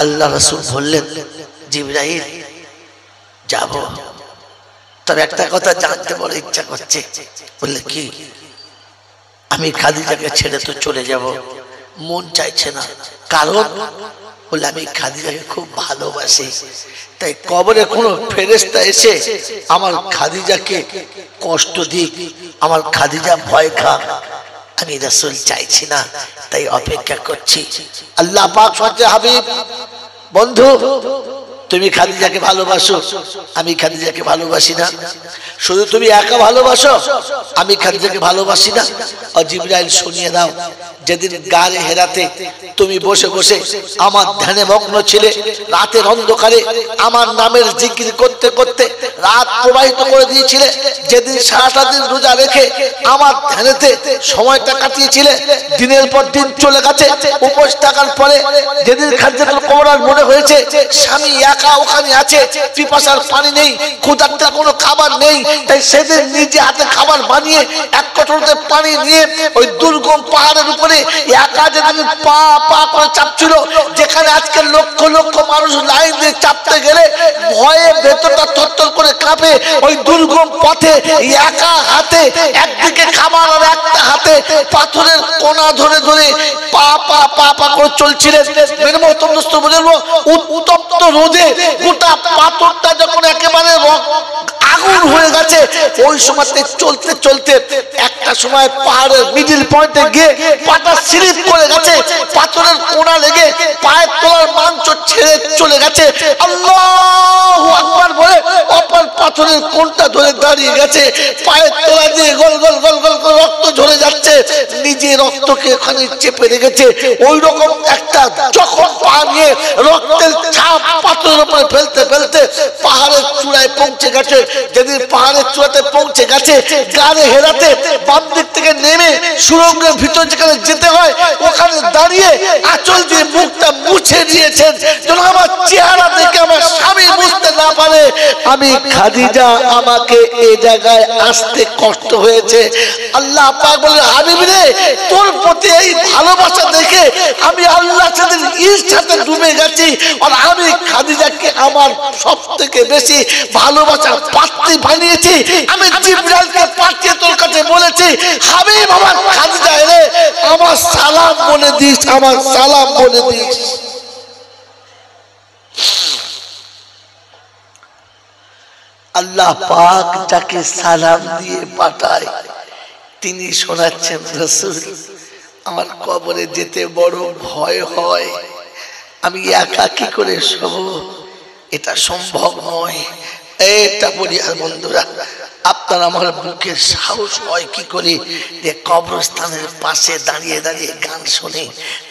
আল্লাহ রাসূল বললেন, জিবরাইল, যাব, তবে একটা কথা জানতে বড় ইচ্ছা করছে। বললে, কি? আমি খাদিজাকে ছেড়ে তো চলে যাব, মন চাইছে না। কারণ? বলে, আমি খাদিজাকে খুব ভালোবাসি, তাই কবরে কোনো ফেরেশতা এসে আমার খাদিজাকে কষ্ট দিক, আমার খাদিজা ভয় খাক, আমি রাসূল চাইছি না, তাই অপেক্ষা করছি। আল্লাহ পাক বলছে, হাবিব, বন্ধু, তুমি খাদিজাকে ভালোবাসো, আমি খাদিজাকে ভালোবাসি না। শুধু তুমি একা ভালোবাসো, আমি খাদিজাকে ভালোবাসি না। ও জিবরাইল, শুনিয়ে দাও, যেদিন গায়ে হেরাতে তুমি বসে বসে আমার ধ্যানে মগ্ন ছিলে, রাতের অন্ধকারে আমার নামের জিকির করতে করতে রাত প্রবাহিত করে দিয়েছিলে, যেদিন সারাটা দিন রোজা রেখে আমার ধ্যানেতে সময়টা কাটিয়েছিলে, দিনের পর দিন চলে গেছে উপোস থাকার পরে, যেদিন খাদিজাতুল কুবরার মনে হয়েছে স্বামী একা ওখানে আছে, পিপাসার পানি নেই, ক্ষুধার্তের কোনো খাবার নেই, তাই সেদিন নিজে হাতে খাবার বানিয়ে এক কটরতে পানি নিয়ে ওই দুর্গম পাহাড়ের উপরে একা যেদিন পা পা করে চাপছিল, যেখানে আজকে লক্ষ লক্ষ মানুষ লাইন দিয়ে চাপতে গেলে ভয়ে ভেতরটা থরথর করে কাঁপে, ওই দুর্গম পথে একা হাতে একদিকে খাবার আর একটা হাতে পাথরের কোনা ধরে ধরে পা পা পা পা করে চলছিলেন। মেরে মুহতরম দোস্ত বুঝলো, উত্তপ্ত রোদে গোটা পাথরটা যখন একেবারে আগুন হয়ে গেছে, ওই সময়তে চলতে চলতে একটা সময় পাহাড়ের মিডিল পয়েন্টে গিয়ে পাটা স্লিপ করে গেছে, পাথরের কোনা লেগে পায়ের তলার মাংস ছেড়ে চলে গেছে। আল্লাহু আকবার বলে অপর পাথরের কোনটা ধরে দাঁড়িয়ে গেছে, পায়ের তলা দিয়ে গোল গোল গোল গোল করে রক্ত ঝরে যাচ্ছে, নিজে রক্তকে ওখানে চেপে রেখেছে। ওই রকম একটা যখন পা নিয়ে রক্তের ছাপ পাথরের উপরে ফেলতে ফেলতে পাহাড়ের চূড়ায় পৌঁছে গেছে। যেদিন পাহাড়ের চূড়াতে পৌঁছে গেছে, গাড়ি হেরাতে বাম দিক থেকে নেমে সুড়ঙ্গের ভিতর যেখানে যেতে হয়, ওখানে দাঁড়িয়ে আঁচল দিয়ে মুখটা মুছে দিয়েছেন, যেন আমার চেহারা দেখে আমার স্বামী বুঝতে না পারে আমি খাদিজা আমাকে এই জায়গায় আসতে কষ্ট হয়েছে। আল্লাহ পাক বলে হাবিব রে তোর প্রতি এই ভালোবাসা দেখে আমি আল্লাহর সাথে ঈর্ষাতে ডুবে গেছি, আর আমি খাদিজাকে আমার সবথেকে বেশি ভালোবাসার পাত্রী বানিয়েছি। আমি জিবরাইলকে পাঠিয়ে তোর কাছে বলেছি হাবিব আমার খাদিজা রে আমার সালাম বলে দিস, আমার সালাম বলে দিস। আল্লাহ পাক যাকে সালাম দিয়ে পাঠায় তিনি শোনাচ্ছেন রাসূল আমার কবরে যেতে বড় ভয় হয়, আমি একা কি করে শোবো, এটা সম্ভব নয়। এটা বলি আর বন্ধুরা আপনার আমার বুকের সাহস হয় কি করে যে কবরস্থানের পাশে দাঁড়িয়ে দাঁড়িয়ে গান শুনে,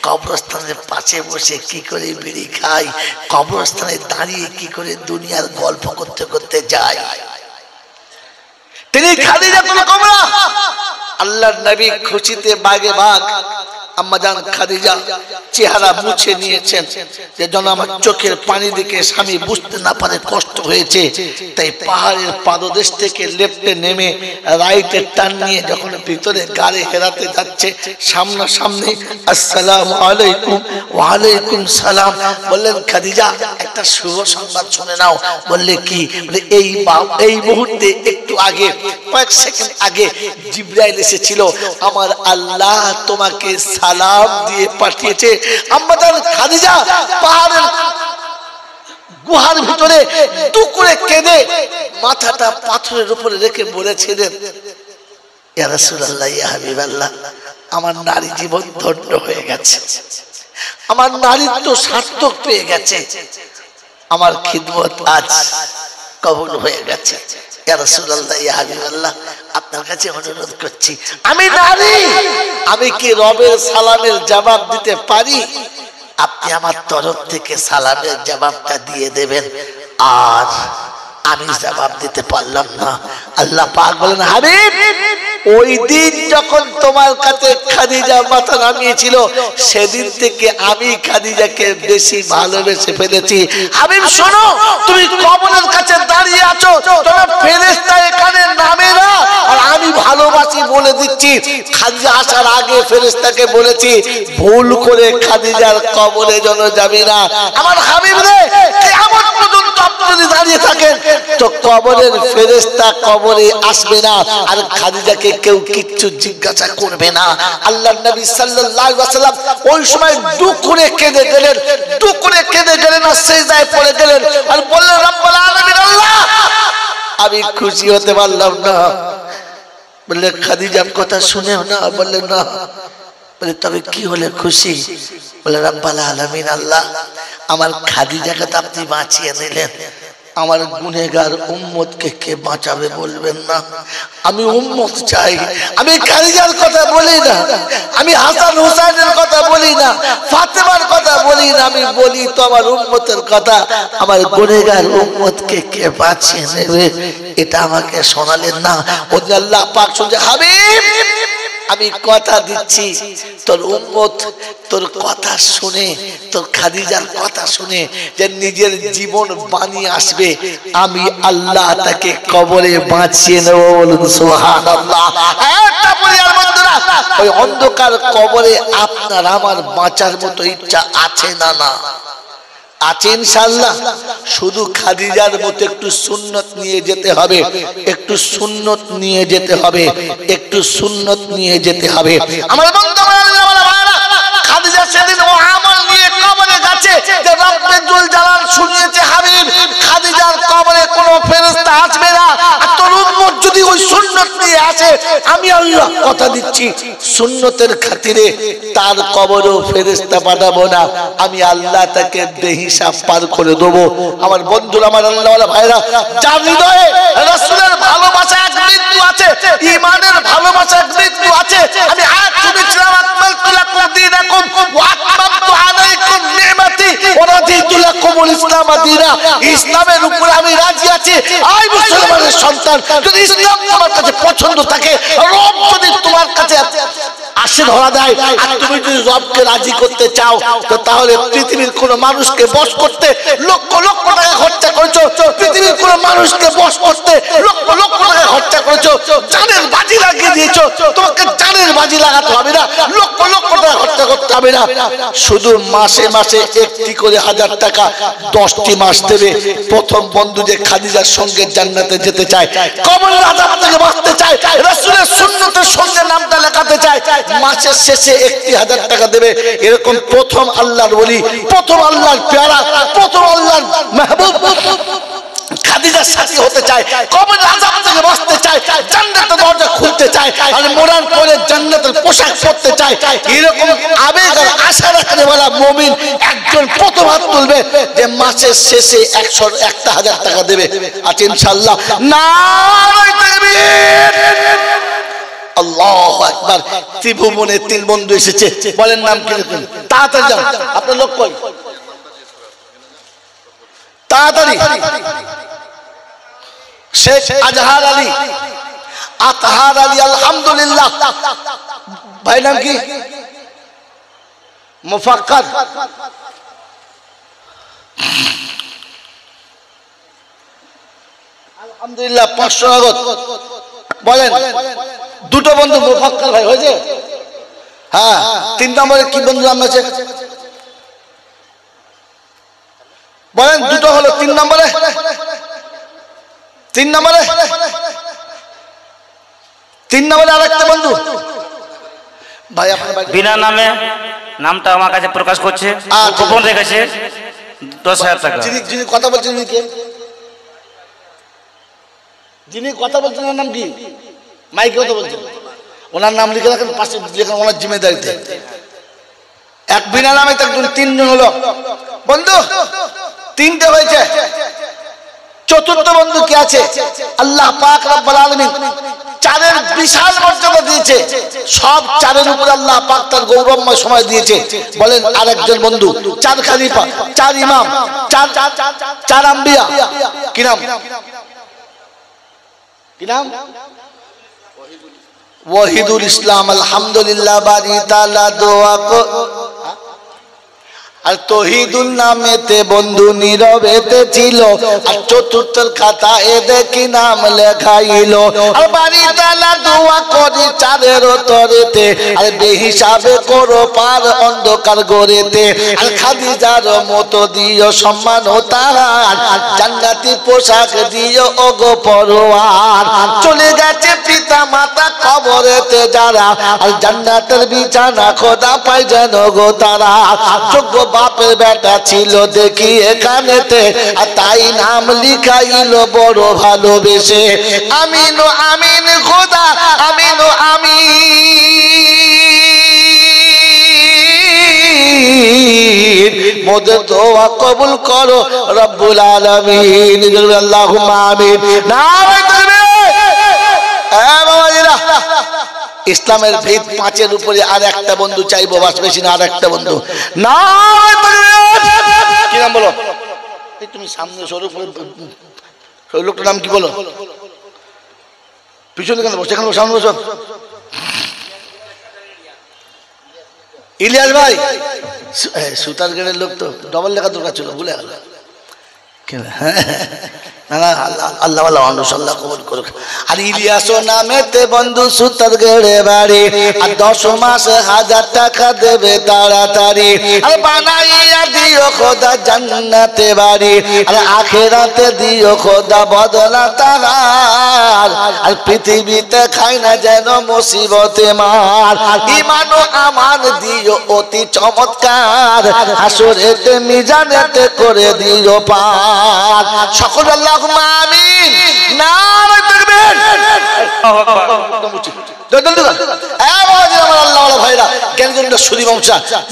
কবরস্থানের পাশে বসে কি করে বিড়ি খাই, কবরস্থানে দাঁড়িয়ে কি করে দুনিয়ার গল্প করতে করতে যায়। তিনি খাদিজাতুল কুবরা আল্লাহর নবী খুশিতে বাগে বাগ আম্মাজান খাদিজা চেহারা মুছে নিয়েছেন যে যেন আমার চোখের পানি দেখে স্বামী বুঝতে না পারে কষ্ট হয়েছে। তাই পাহাড়ের পাদদেশ থেকে লেফটে নেমে রাইটে টার্ন নিয়ে যখন ভিতরে গাড়ি হেরাতে যাচ্ছে সামনাসামনি আসসালামু আলাইকুম ওয়া আলাইকুম সালাম বললেন খাদিজা একটা শুভ সংবাদ শুনে নাও। বললে কি? বলে এই মুহূর্তে একটু আগে কয়েক সেকেন্ড আগে জিবরাইল এসেছিল, আমার আল্লাহ তোমাকে সালাম দিয়ে পাঠিয়েছে। আম্মাজান খাদিজা পাহাড়ের গুহার ভিতরে টুকরে কেঁদে মাথাটা পাথরের উপরে রেখে বলেছিলেন ইয়া রাসূলুল্লাহ ইয়া হাবিবাল্লাহ আমার নারী জীবন ধন্য হয়ে গেছে, আমার নারীত্ব সার্থক পেয়ে গেছে, আমার খিদমত আজ কবুল হয়ে গেছে। ইয়া রাসূলুল্লাহ ইয়া হাবিবাল্লাহ আপনার কাছে অনুরোধ করছি আমি নারী, আমি কি রবের সালামের জবাব দিতে পারি? আপনি আমার তরফ থেকে সালামের জবাবটা দিয়ে দেবেন। আর আমি জবাব দিতে পারলাম না। আল্লাহ পাক বলেন হাবিব ওই দিন যখন তোমার কাছে খাদিজা মাথা নামিয়েছিল সেদিন থেকে আমি খাদিজাকে বেশি ভালোবেসে ফেলেছি। হাবিব শোনো, তুমি কবরের কাছে দাঁড়িয়ে আছো, তোমার ফেরেশতা এখানে নামে না, আর আমি ভালোবাসি বলে দিচ্ছি। খাদিজা আসার আগে ফেরেশতাকে বলেছি ভুল করে খাদিজার কবরে যেন যাবি না। আমার হাবিব রে কিয়ামত পর্যন্ত আপনি যদি দাঁড়িয়ে থাকেন তো কবরের ফেরেশতা কবরে আসবে না, আর খাদিজাকে কেউ কিচ্ছু জিজ্ঞাসা করবে না। আল্লাহর নবী সাল্লাল্লাহু আলাইহি ওয়াসাল্লাম ওই সময় দুঃখ করে কেঁদে গেলেন আর সিজদায় পড়ে গেলেন আর বললেন রব্বুল আলামিন আল্লাহ আমি খুশি হতে পারলাম না। বললে খাদিজার কথা শুনেও না? বললে না। বলে তবে কি হলে খুশি? বলে রব্বুল আলামিন আল্লাহ আমার খাদিজাকে তো আপনি বাঁচিয়ে নিলেন, আমার গুনেহগার উম্মতকে কে বাঁচাবে বলবেন না? আমি উম্মত চাই। আমি খাদিজার কথা বলি না, আমি হাসান হুসাইনের কথা বলি না, ফাতেমার কথা বলি না, আমি বলি তো আমার উম্মতের কথা। আমার গুনেহগার উম্মতকে কে বাঁচিয়ে নেবে এটা আমাকে শোনালেন না। ও আল্লাহ পাক শুনছে হাবিব আমি কথা দিচ্ছি তোর উম্মত তোর কথা শুনে, তোর খাদিজার কথা শুনে যে নিজের জীবন বানিয়ে আসবে, আমি আল্লাহ তাকে কবরে বাঁচিয়ে নেব। বলুন সুবহানাল্লাহ। একটা পরিবার বন্ধুরা ওই অন্ধকার কবরে আপনার আমার বাঁচার মতো ইচ্ছা আছে না? না আছে ইনশাআল্লাহ। শুধু খাদিজার মতো একটু সুন্নত নিয়ে যেতে হবে, একটু সুন্নত নিয়ে যেতে হবে, একটু সুন্নত নিয়ে যেতে হবে। আমার বন্ধু খাদিজা সেদিন ও আমল নিয়ে কবরে গেছে যে রব্বে জুল জালাল শুনিয়েছে হাবিব খাদিজার কবরে কোনো ফেরেশতা আসবে না, আর তোর উম্মত যদি ওই সুন্নত নিয়ে আসে আমি আল্লাহ কথা দিচ্ছি সুন্নতের খাতিরে তার কবরেও ফেরেশতা পাঠাবো না, আমি আল্লাহ তাকে বেহিসাব পার করে দেবো। আমার বন্ধুরা, আমার আল্লাহওয়ালা ভাইরা, যার হৃদয়ে রাসূলের ভালোবাসা এক বিন্দু আছে, ঈমানের ভালোবাসা এক বিন্দু আছে, আমি আয়াতুল ইসলাম আকমালতু লাকুম দীনাকুম ওয়া আতমামতু আলাইকুম নি'মাতি ওয়া রাদিতু লাকুমুল ইসলাম দীনা, ইসলামের উপরে আমি রাজি আছি। আই মুসলমানের সন্তান, যদি ইসলাম তোমার কাছে পছন্দ থাকে, রব যদি তোমার কাছে আসে ধরা দেয়, আর তুমি যদি রবকে রাজি করতে চাও তো তাহলে পৃথিবীর কোন মানুষকে বশ করতে লক্ষ লক্ষ টাকা খরচা করেছো, পৃথিবীর কোন মানুষ মানুষকে বশ করতে লক্ষ লক্ষ টাকা খরচা করেছো, জানের বাজি লাগিয়ে দিয়েছো, তোমাকে জানের বাজি লাগাতে হবে না, লক্ষ লক্ষ টাকা খরচা করতে হবে না, শুধু মাসে মাসে একটি করে 1000 টাকা 10টি মাস দেবে। প্রথম বন্ধু যে খাদিজার সঙ্গে জান্নাতে যেতে চায়, কবরের আযাব থেকে বাঁচতে চায়, রাসূলের সুন্নতের সঙ্গে নামটা লেখাতে চায়, মাসের শেষে 1000 টাকা দেবে। এরকম প্রথম আল্লাহর ওলি, প্রথম আল্লাহর পেয়ারা, প্রথম আল্লাহর মাহবুব খাদিজার সাথী হতে চায়, কবরের আযাব থেকে বাঁচতে চায়, জান্নাতের দরজা খুলতে চায়, আর মোরান পরে জান্নাতের পোশাক পরতে চায়। এরকম আবেগ আর আশা রাখতে ওয়ালা মুমিন একজন প্রথম হাত তুলবে যে মাসের শেষে 1000 টাকা দেবে। আচ্ছা ইনশাআল্লাহ। নারে তাকবীর, আল্লাহু আকবার। ত্রিভুবনে 3 বন্ধু এসেছে, বলেন নাম কি? তাড়াতাড়ি যান, আপনার লোক কই? তাড়াতাড়ি। শেখ আজহার আলী, আতহার আলী, আলহামদুলিল্লাহ। ভাই নাম কি? মুফাক্কার। আলহামদুলিল্লাহ 500 নগদ। বলেন দুটো বন্ধু মুফাক্কার ভাই হয়েছে? হ্যাঁ। 3 নম্বরে কি বন্ধু নাম আছে? বলেন দুটো হলো। 3 নম্বরে, 3 নম্বরে, 3 নম্বরে আরেকটা বন্ধু ভাই আপনার বিনা নামে নামটা আমার কাছে প্রকাশ করছে, গোপন রেখেছে 10,000 টাকা। যিনি কথা বলছেন উনি কে? যিনি কথা বলছেন ওনার নাম কি? মাইকে কথা বলছেন, ওনার নাম লিখে রাখেন, পাশে লিখেন ওনার জিম্মেদারিতে। এক বিনা নামে তো 3 জন হলো বন্ধু, 3টে হয়েছে। চতুর্থ বন্ধু কি আছে? আল্লাহ পাক রব্বুল আলামিন চাঁদের বিশাল মর্যাদা দিয়েছে, সব চাঁদের উপরে আল্লাহ পাক তার গৌরবময় সময় দিয়েছে। বলেন আরেকজন বন্ধু, 4 খলিফা, 4 ইমাম, 4 আম্বিয়া। কি নাম? কি নাম? ওয়াহিদুল ইসলাম। আলহামদুলিল্লাহ। বাড়ি তালা দোয়া আর তহিদুল নামেতে বন্ধু নীরবেতে ছিল, আর চতুর্থের খাতায় দেখি নাম লেখাইল। আর বাড়ি তালা দোয়া করি চাঁদের তরেতে, আর বেহিসাবে করো পার অন্ধকার গড়েতে। আর খাদিজার মতো দিও সম্মান তার, জান্নাতি পোশাক দিও ওগো পরোয়ার। চলে গেছে পিতা মাতা কবরেতে যারা, আর জান্নাতের বিছানা খোদা পায় যেন গো তারা। যোগ্য বাপের বেটা ছিল দেখি এখানেতে, আর তাই নাম লিখাইল বড় ভালোবেসে। আমিন ও আমিন খোদা, আমিন ও আমিন, মোদের দোয়া কবুল করো রব্বুল আলামিন। আল্লাহুম্মা আমিন। নারে তাকবীর। বাবাজিরা, ইসলামের ভিত 5-এর উপরে আর একটা বন্ধু চাইবো, বাস বেশি না, আর একটা বন্ধু। না কি নাম বলো? তুমি সামনে সরু, ওই লোকটার নাম কি বলো? পিছনে কেন বসে? এখানে সামনে বসো। ইলিয়াস ভাই, সুতার গেড়ের লোক তো, ডবল লেখা দরকার ছিল, ভুলে গেল। আল্লাহ আল্লাহ কবুল করুক। আর ইলিয়াস নামেতে বন্ধু সুতার গেড়ে বাড়ি, আর 10 মাস 1000 টাকা দেবে তাড়াতাড়ি। আর বানাইয়া দিও খোদা জান্নাতে বাড়ি, আর আখিরাতে দিও খোদা বদলা তাহার। আর পৃথিবীতে খাই না যেন মুসিবতে মার, ঈমান ও আমান দিও অতি চমৎকার। হাসরেতে মিজানেতে করে দিও পার। সকল আল্লাহুম্মা আমিন। নারে তাকবীর।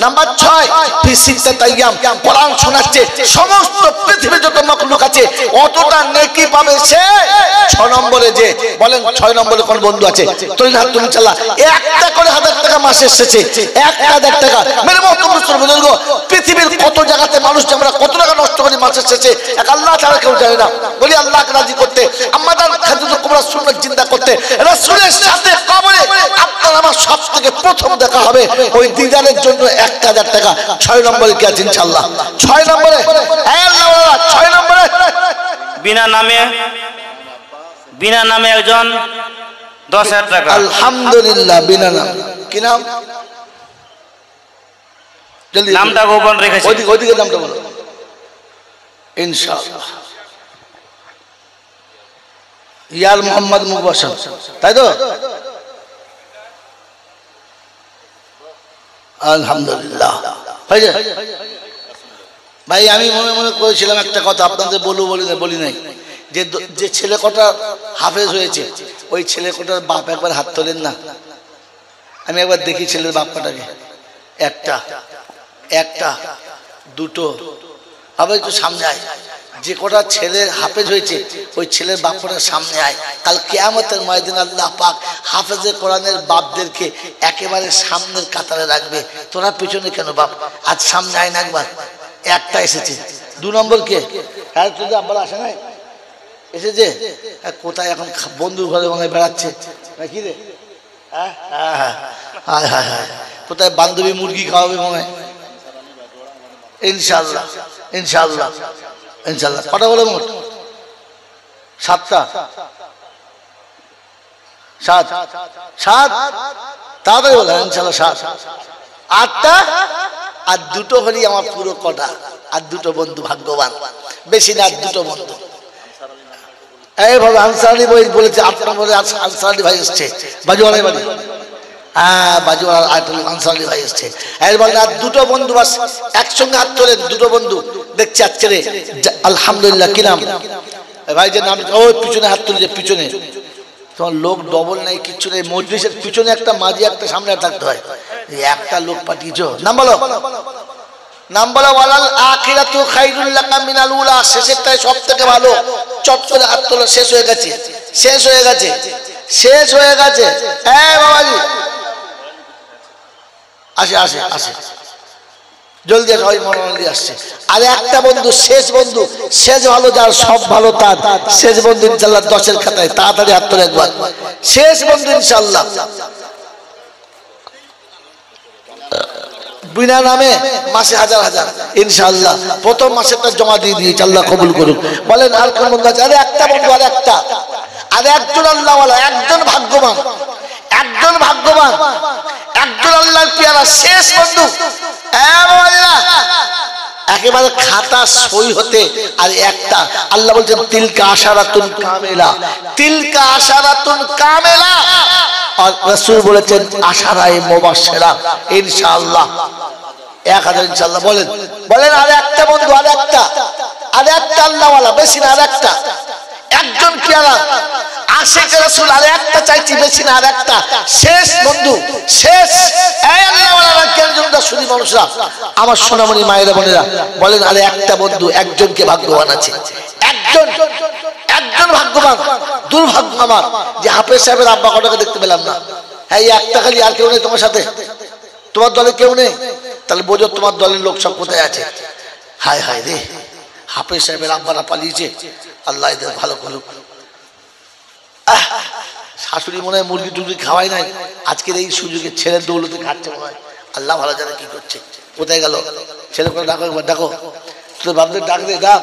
নাম্বার 6, কোরআন শোনাচ্ছে। সমস্ত পৃথিবীর যত মাখলুক আছে অতটা নেকি পাবে সে। 6 নম্বরে যে বলেন, 6 নম্বরে কোন বন্ধু আছে? তুমি চালা একটা করে 1000 টাকা মাসে এসেছে, 1000 টাকা। মেরে মহতরম বুজুর্গ, পৃথিবীর কত জায়গাতে মানুষ আমরা কত টাকা নষ্ট করি মাসের শেষে, এক আল্লাহ ছাড়া কেউ জানে না। বলি আল্লাহকে রাজি করতে, আমাদের খাদিজাতুল কুবরা সুন্নাত জিন্দা করতে, রাসূলের সাথে কবরে আপনার আমার সব থেকে প্রথম দেখা হবে ওই দিদারের জন্য 1000 টাকা। 6 নম্বরে কি আছে ইনশাআল্লাহ? 6 নম্বরে 6 নম্বরে বিনা নামে একজন 10,000 টাকা। আলহামদুলিল্লাহ। বিনা নাম কি নাম? জলদি নামটা গোপন রেখেছে। ওদিকে নামটা বলো। ইনশাআল্লাহ ইয়ার মোহাম্মদ মুবাশশির, তাই তো? আলহামদুলিল্লাহ। ভাই আমি মনে মনে করেছিলাম একটা কথা আপনাদের বলি নাই, যে ছেলে কটা হাফেজ হয়েছে ওই ছেলে কটার বাপ একবার হাত তোলেন না। আমি একবার দেখি ছেলের বাপ কটাকে, একটা দুটো, আবার একটু সামনে আয়। যে কটা ছেলের হাফেজ হয়েছে ওই ছেলের বাপ কটার সামনে আয়। কাল কিয়ামতের ময়দানে আল্লাহ পাক হাফেজে কোরআনের বাপদেরকে একেবারে সামনের কাতারে রাখবে। তোরা পিছনে কেন বাপ? আজ সামনে আয় না একবার। একটা এসেছে। 2 নম্বর কে? হ্যাঁ তোদের আব্বার আসে নাই? এসেছে কোথায়? এখন বন্ধুর ঘরে মনে বেড়াচ্ছে নাকি রে? হ্যাঁ হ্যাঁ হ্যাঁ হ্যাঁ হ্যাঁ। কোথায় বান্ধবী মুরগি খাওয়াবে মনে হয়। ইনশাআল্লাহ ইনশাআল্লাহ ইনশাআল্লাহ। কটা বলে মোট? 7টা। 7 তাড়াতাড়ি বলে ইনশাআল্লাহ। 7 8টা আর 2টো হলেই আমার পুরো কটা। আর 2টো বন্ধু ভাগ্যবান, বেশি না, আর 2টো বন্ধু। এইভাবে আনসারি বই বলেছে 8 নম্বরে আনসারি ভাই এসছে বাজুয়ালাই বাড়ি। হ্যাঁ বাজুয়াল আনসারি ভাই এসছে। এর বলে আর 2টো বন্ধু বাস একসঙ্গে হাত তোলেন। 2টো বন্ধু দেখছি আজকে রে। আলহামদুলিল্লাহ। কি নাম ভাই? যে নাম ওই পিছনে হাত তুলেছে, পিছনে তোমার লোক ডবল নাই, কিচ্ছু নেই। মজলিসের পিছনে একটা, মাঝে একটা, সামনে থাকতে হয়। একটা লোক পাঠিয়েছো। নাম বলো, নাম বলো। ওয়ালাল আখিরাতু খায়রুল লাকা মিনাল উলা। শেষেরটাই সব থেকে ভালো। চট করে হাত তোলো। শেষ হয়ে গেছে, শেষ হয়ে গেছে, শেষ হয়ে গেছে। এই বাবাজি আসে আসে আসে, জলদি আসে। ওই মনোনন্দি আসছে। আর একটা বন্ধু, শেষ বন্ধু, শেষ ভালো যার, সব ভালো তার। শেষ বন্ধু ইনশাআল্লাহ 10-এর খাতায়। তাড়াতাড়ি হাত তোলো একবার। শেষ বন্ধু ইনশাআল্লাহ। বিনা নামে মাসে 1000 ইনশাআল্লাহ। প্রথম মাসেরটা জমা দিয়ে দিয়েছে, আল্লাহ কবুল করুক। বলেন আর কোন বন্ধু আছে? আরে একটা বন্ধু, আর একটা, আর একজন আল্লাহওয়ালা, একজন ভাগ্যবান, একজন ভাগ্যবান, একজন আল্লাহর পেয়ারা, শেষ বন্ধু। একেবারে খাতা সই হতে আর একটা। আল্লাহ বলছেন তিলকা আশারাতুন কামেলা, তিলকা আশারাতুন কামেলা। আর রাসূল বলেছেন আশারায়ে মুবাশশিরা। ইনশাআল্লাহ 1000 ইনশাআল্লাহ। বলেন বলেন আর একটা বন্ধু, আর একটা, আর একটা আল্লাহওয়ালা, বেশি না, আর একটা, একজন পেয়ারা আশিক রাসূল, আর একটা চাইছি, বেশি না, আর একটা। শেষ বন্ধু, শেষ। এই আল্লাহওয়ালারা কেনজনটা শুনি মানুষরা, আমার সোনামণি মায়েরা বোনেরা, বলেন আর একটা বন্ধু, একজনকে ভাগ্যবান আছে, একজন, একজন ভাগ্যবান। দুর্ভাগ্য আমার যে হাফেজ সাহেবের আব্বা কটাকে দেখতে পেলাম না। হ্যাঁ একটা খালি, আর কেউ নেই তোমার সাথে? তোমার দলে কেউ নেই? তাহলে বোঝো তোমার দলের লোক সব কোথায় আছে। হায় হায় রে, হাফেজ সাহেবের আব্বারা পালিয়েছে। আল্লাহ এদের ভালো করুক। শাশুড়ি মনে হয় মুরগি টুরগি খাওয়াই নাই, আজকের এই সুযোগে ছেলের দৌলতে খাচ্ছে মনে হয়। আল্লাহ ভালো জানে কি করছে। কোথায় গেল ছেলে? করে ডাকো একবার, ডাকো তোর বাপদের, ডাক দে, ডাক।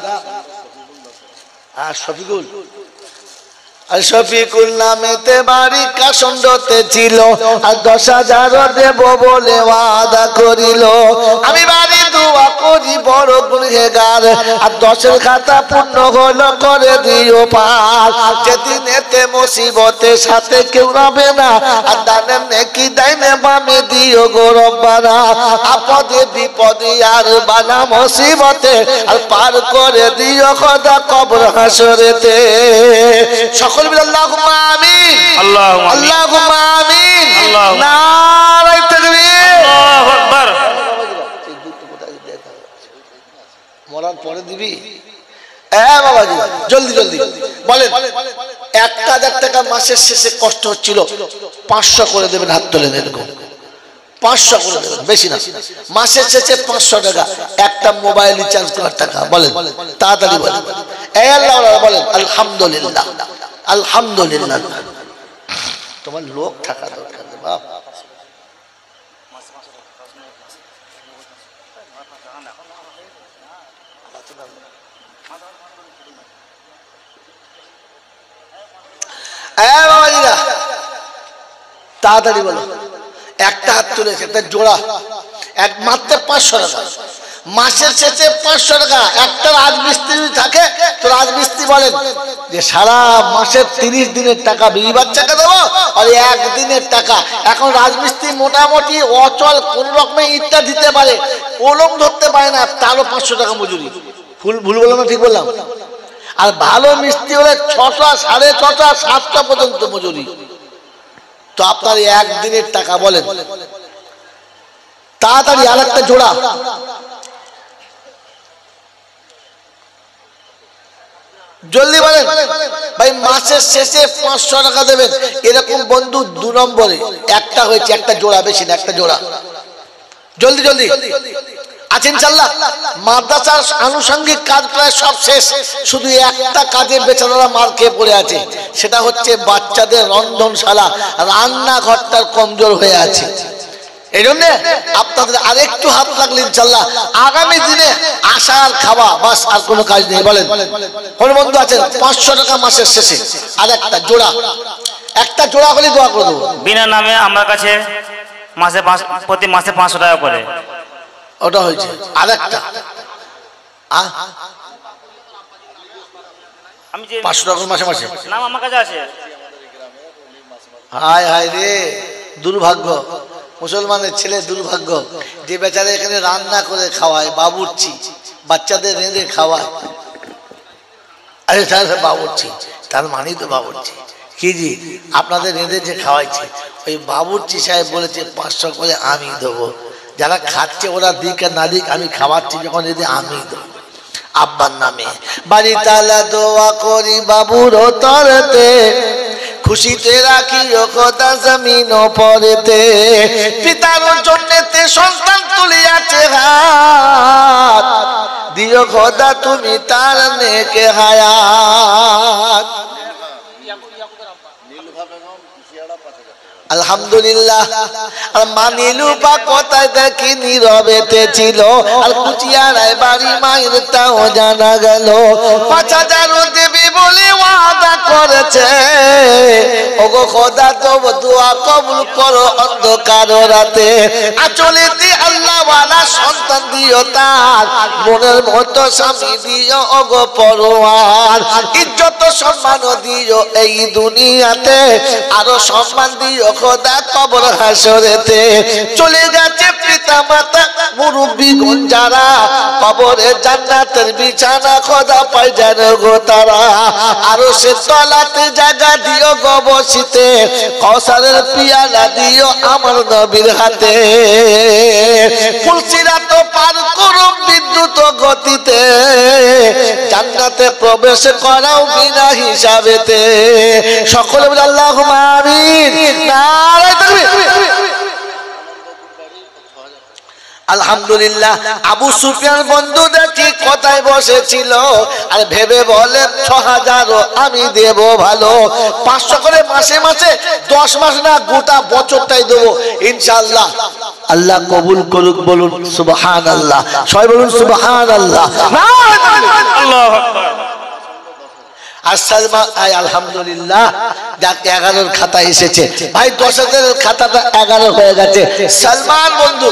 আর শফিকুল, আর শফিকুল নামেতে বাড়ি কাশন্ডতে ছিল, আর 10,000 দেব বলে ওয়াদা করিল। আমি বাড়ি দোয়া করি বড় গুনহেগার, আর 10-এর খাতা পূর্ণ হলো করে দিও পার। যেদিনেতে মুসিবতে সাথে কেউ রবে না, আর দানে নেকি দাইনে বামে দিও গো রব্বানা। আপদে বিপদে আর বালা মুসিবতে আর পার করে দিও খোদা কবর হাসরেতে। সকল আল্লাহুম্মা আমিন, আল্লাহুম্মা আমিন। নারায়ে তাকবীর, আল্লাহু আকবার। মরার পরে দিবি? বাবাজি জলদি জলদি বলেন। 1000 টাকা মাসের শেষে কষ্ট হচ্ছিল, 500 করে দেবেন। হাত তোলেন এরকম, 500 করে দেবেন, বেশি না। মাসের শেষে 500 টাকা, একটা মোবাইল রিচার্জ করার টাকা। বলেন তাড়াতাড়ি বলেন। এই আল্লাহ বলেন আলহামদুলিল্লাহ, আলহামদুলিল্লাহ। তোমার লোক থাকা দরকার বাপ। বাবাজিরা তাড়াতাড়ি বলো। একটা হাত তুলেছে, একটা জোড়া, এক মাত্র 500 টাকা, মাসের শেষে 500 টাকা। একটা রাজমিস্ত্রি থাকে তো রাজমিস্ত্রি বলেন যে সারা মাসের 30 দিনের টাকা বিবি বাচ্চাকে দেবো আর একদিনের টাকা। এখন রাজমিস্ত্রি মোটামুটি অচল, কোন রকমে ইটটা দিতে পারে, কলম ধরতে পারে না, তারও 500 টাকা মজুরি। ভুল বললাম না ঠিক বললাম? আর ভালো মিস্ত্রি হলে 6টা, 6.5টা, 7টা পর্যন্ত মজুরি। তো আপনার একদিনের টাকা বলেন। তাড়াতাড়ি আর একটা জোড়া, জলদি বলেন ভাই। মাসের শেষে 500 টাকা দেবেন। এরকম বন্ধু 2 নম্বরে একটা হয়েছে, একটা জোড়া, বেশি না, একটা জোড়া। জলদি জলদি আছে ইনশাআল্লাহ। মাদ্রাসার আনুষঙ্গিক কাজ প্রায় সব শেষ, শুধু একটা কাজে বেচারারা মার খেয়ে পড়ে আছে, সেটা হচ্ছে বাচ্চাদের রন্ধনশালা, রান্নাঘরটার কমজোর হয়ে আছে। এই জন্য আপনাদের আরেকটু হাত লাগলে ইনশাআল্লাহ আগামী দিনে আশার খাওয়া, বাস আর কোনো কাজ নেই। বলেন কোন বন্ধু আছেন 500 টাকা মাসের শেষে আর একটা জোড়া, একটা জোড়া হলে দোয়া করে দেবো। বিনা নামে আমার কাছে প্রতি মাসে 500 টাকা করে। ওটা হয়েছে আর একটা আমি যে 500 টাকা মাসে মাসে নাম আমার কাছে আছে। হায় হায় রে, দুর্ভাগ্য মুসলমানের ছেলে, দুর্ভাগ্য যে বেচারা এখানে রান্না করে খাওয়ায়, বাবুর্চি, বাচ্চাদের রেঁধে খাওয়ায়। আরে তাহলে বাবুর্চি, তার মানেই তো বাবুর্চি কি জি, আপনাদের রেঁধে যে খাওয়াইছে, ওই বাবুর্চি সাহেব বলেছে 500 করে আমি দেবো। যারা খাচ্ছে ওরা দিক আর না দিক, আমি খাওয়াচ্ছি যখন যদি আমি দেবো আব্বার নামে। বাড়ি তালা দোয়া করি বাবুর তরতে, খুশিতে রাখি ও খোদা জমিন পরেতে। পিতার জন্যতে সন্তান তুলিয়াছে হাত, দিও খোদা তুমি তার নেকে হায়াত। আলহামদুলিল্লাহ। আর মানিলু বা কোথায় দেখি নীরবেতে ছিল, আর কুচিয়ারায় বাড়ি মায়ের তাও জানা গেল। 5000 দেবী বলে ওয়াদা করেছে, ওগো খোদা তবু দোয়া কবুল করো অন্ধকার রাতে। আচলেতে আল্লাহ ওয়ালা সন্তান দিও তার, মনের মতো স্বামী দিও ওগো পরোয়ার। ইজ্জত সম্মান দিও এই দুনিয়াতে, আরো সম্মান দিও খোদা কবর হাসরেতে। চলে গেছে পিতা মাতা মুরব্বি যারা, কবরে জান্নাতের বিছানা খোদা পায় যেন গো তারা। আরো সে তলাতে জায়গা দিও গো বসিতে, কওসারের পিয়ালা দিও আমার নবীর হাতে। ফুলসিরাত পার করো বিদ্যুৎ গতিতে, জান্নাতে প্রবেশ করাও বিনা হিসাবেতে। সকলে বলে আল্লাহুম্মা আমিন। নারায়ে তাকবীর। আলহামদুলিল্লাহ। আবু সুফিয়ান বন্ধু দেখি কোথায় বসেছিল, আর ভেবে বলে 6000 আমি দেব ভালো। 500 করে মাসে মাসে 10 মাস না গোটা বছরটাই দেবো ইনশাআল্লাহ। আল্লাহ কবুল করুক, বলুন সুবহানাল্লাহ। সবাই বলুন সুবহানাল্লাহ। আল্লাহু আকবার। আর সালমান আলহামদুলিল্লাহ, যাক 11 খাতা এসেছে ভাই, 10,000 খাতাটা 11 হয়ে গেছে। সালমান বন্ধু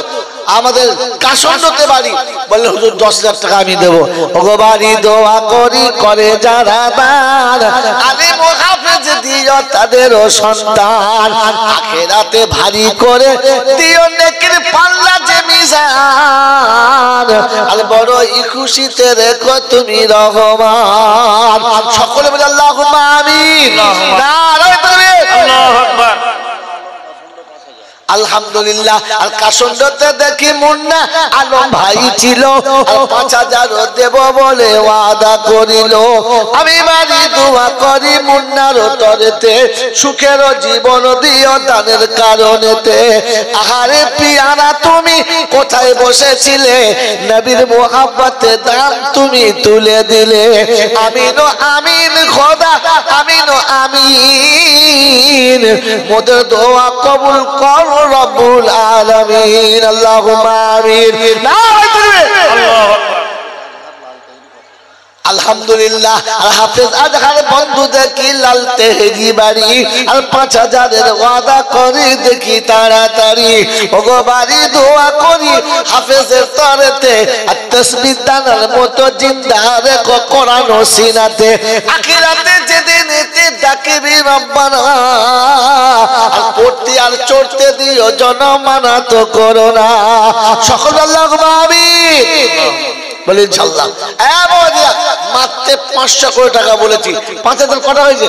আমাদের কাশন্ডতে বাড়ি, বললে হুজুর 10,000 টাকা আমি দেবো। ওগো বাড়ি দোয়া করি করে যারা দান, আলে মুহাফেজ দিও তাদেরও সন্তান। আখিরাতে ভারী করে দিও নেকির পাল্লা যে মিজান, আর বড়ই খুশিতে রেখো তুমি রহমান। সকলে বলে আল্লাহুম্মা আমিন। নারায়ে তাকবীর। আল্লাহু আকবার। আলহামদুলিল্লাহ। আর কাশন্ডতে দেখি মুন্না আলম ভাই ছিল, আর 5000 দেব বলে ওয়াদা করিল। আমি বাড়ি দোয়া করি মুন্নার তরেতে, সুখের জীবন দিও দানের কারণেতে। আহারে পিয়ারা তুমি কোথায় বসেছিলে, নবীর মোহাব্বতে দাম তুমি তুলে দিলে। আমিন আমিন খোদা, আমিন আমিন। মোদের দোয়া কবুল করো রব্বুল আলামিন। আল্লাহুম্মা আমিন। নারায়ে তাকবীর। আল্লাহু আকবার। আলহামদুলিল্লাহ। আর হাফেজ আজহার বন্ধু দেখি লাল তেহেরি বাড়ি, আর 5000-এর ওয়াদা করি দেখি তাড়াতাড়ি। ওগো বাড়ি দোয়া করি হাফেজের তরেতে, আর তাসবিহ দানার মতো জিন্দা রেখো কোরআন ও সিনাতে। আখিরাতে যেদিন এতে ডাকবি রব্বানা, আর পড়তে আর চড়তে দিও জনমানা তো করো না। সকল আল্লাহুম্মা আমিন বলে ইনশাআল্লাহ। মাত্র 500 কোটি টাকা বলেছি, 5000 কটা হয়েছে?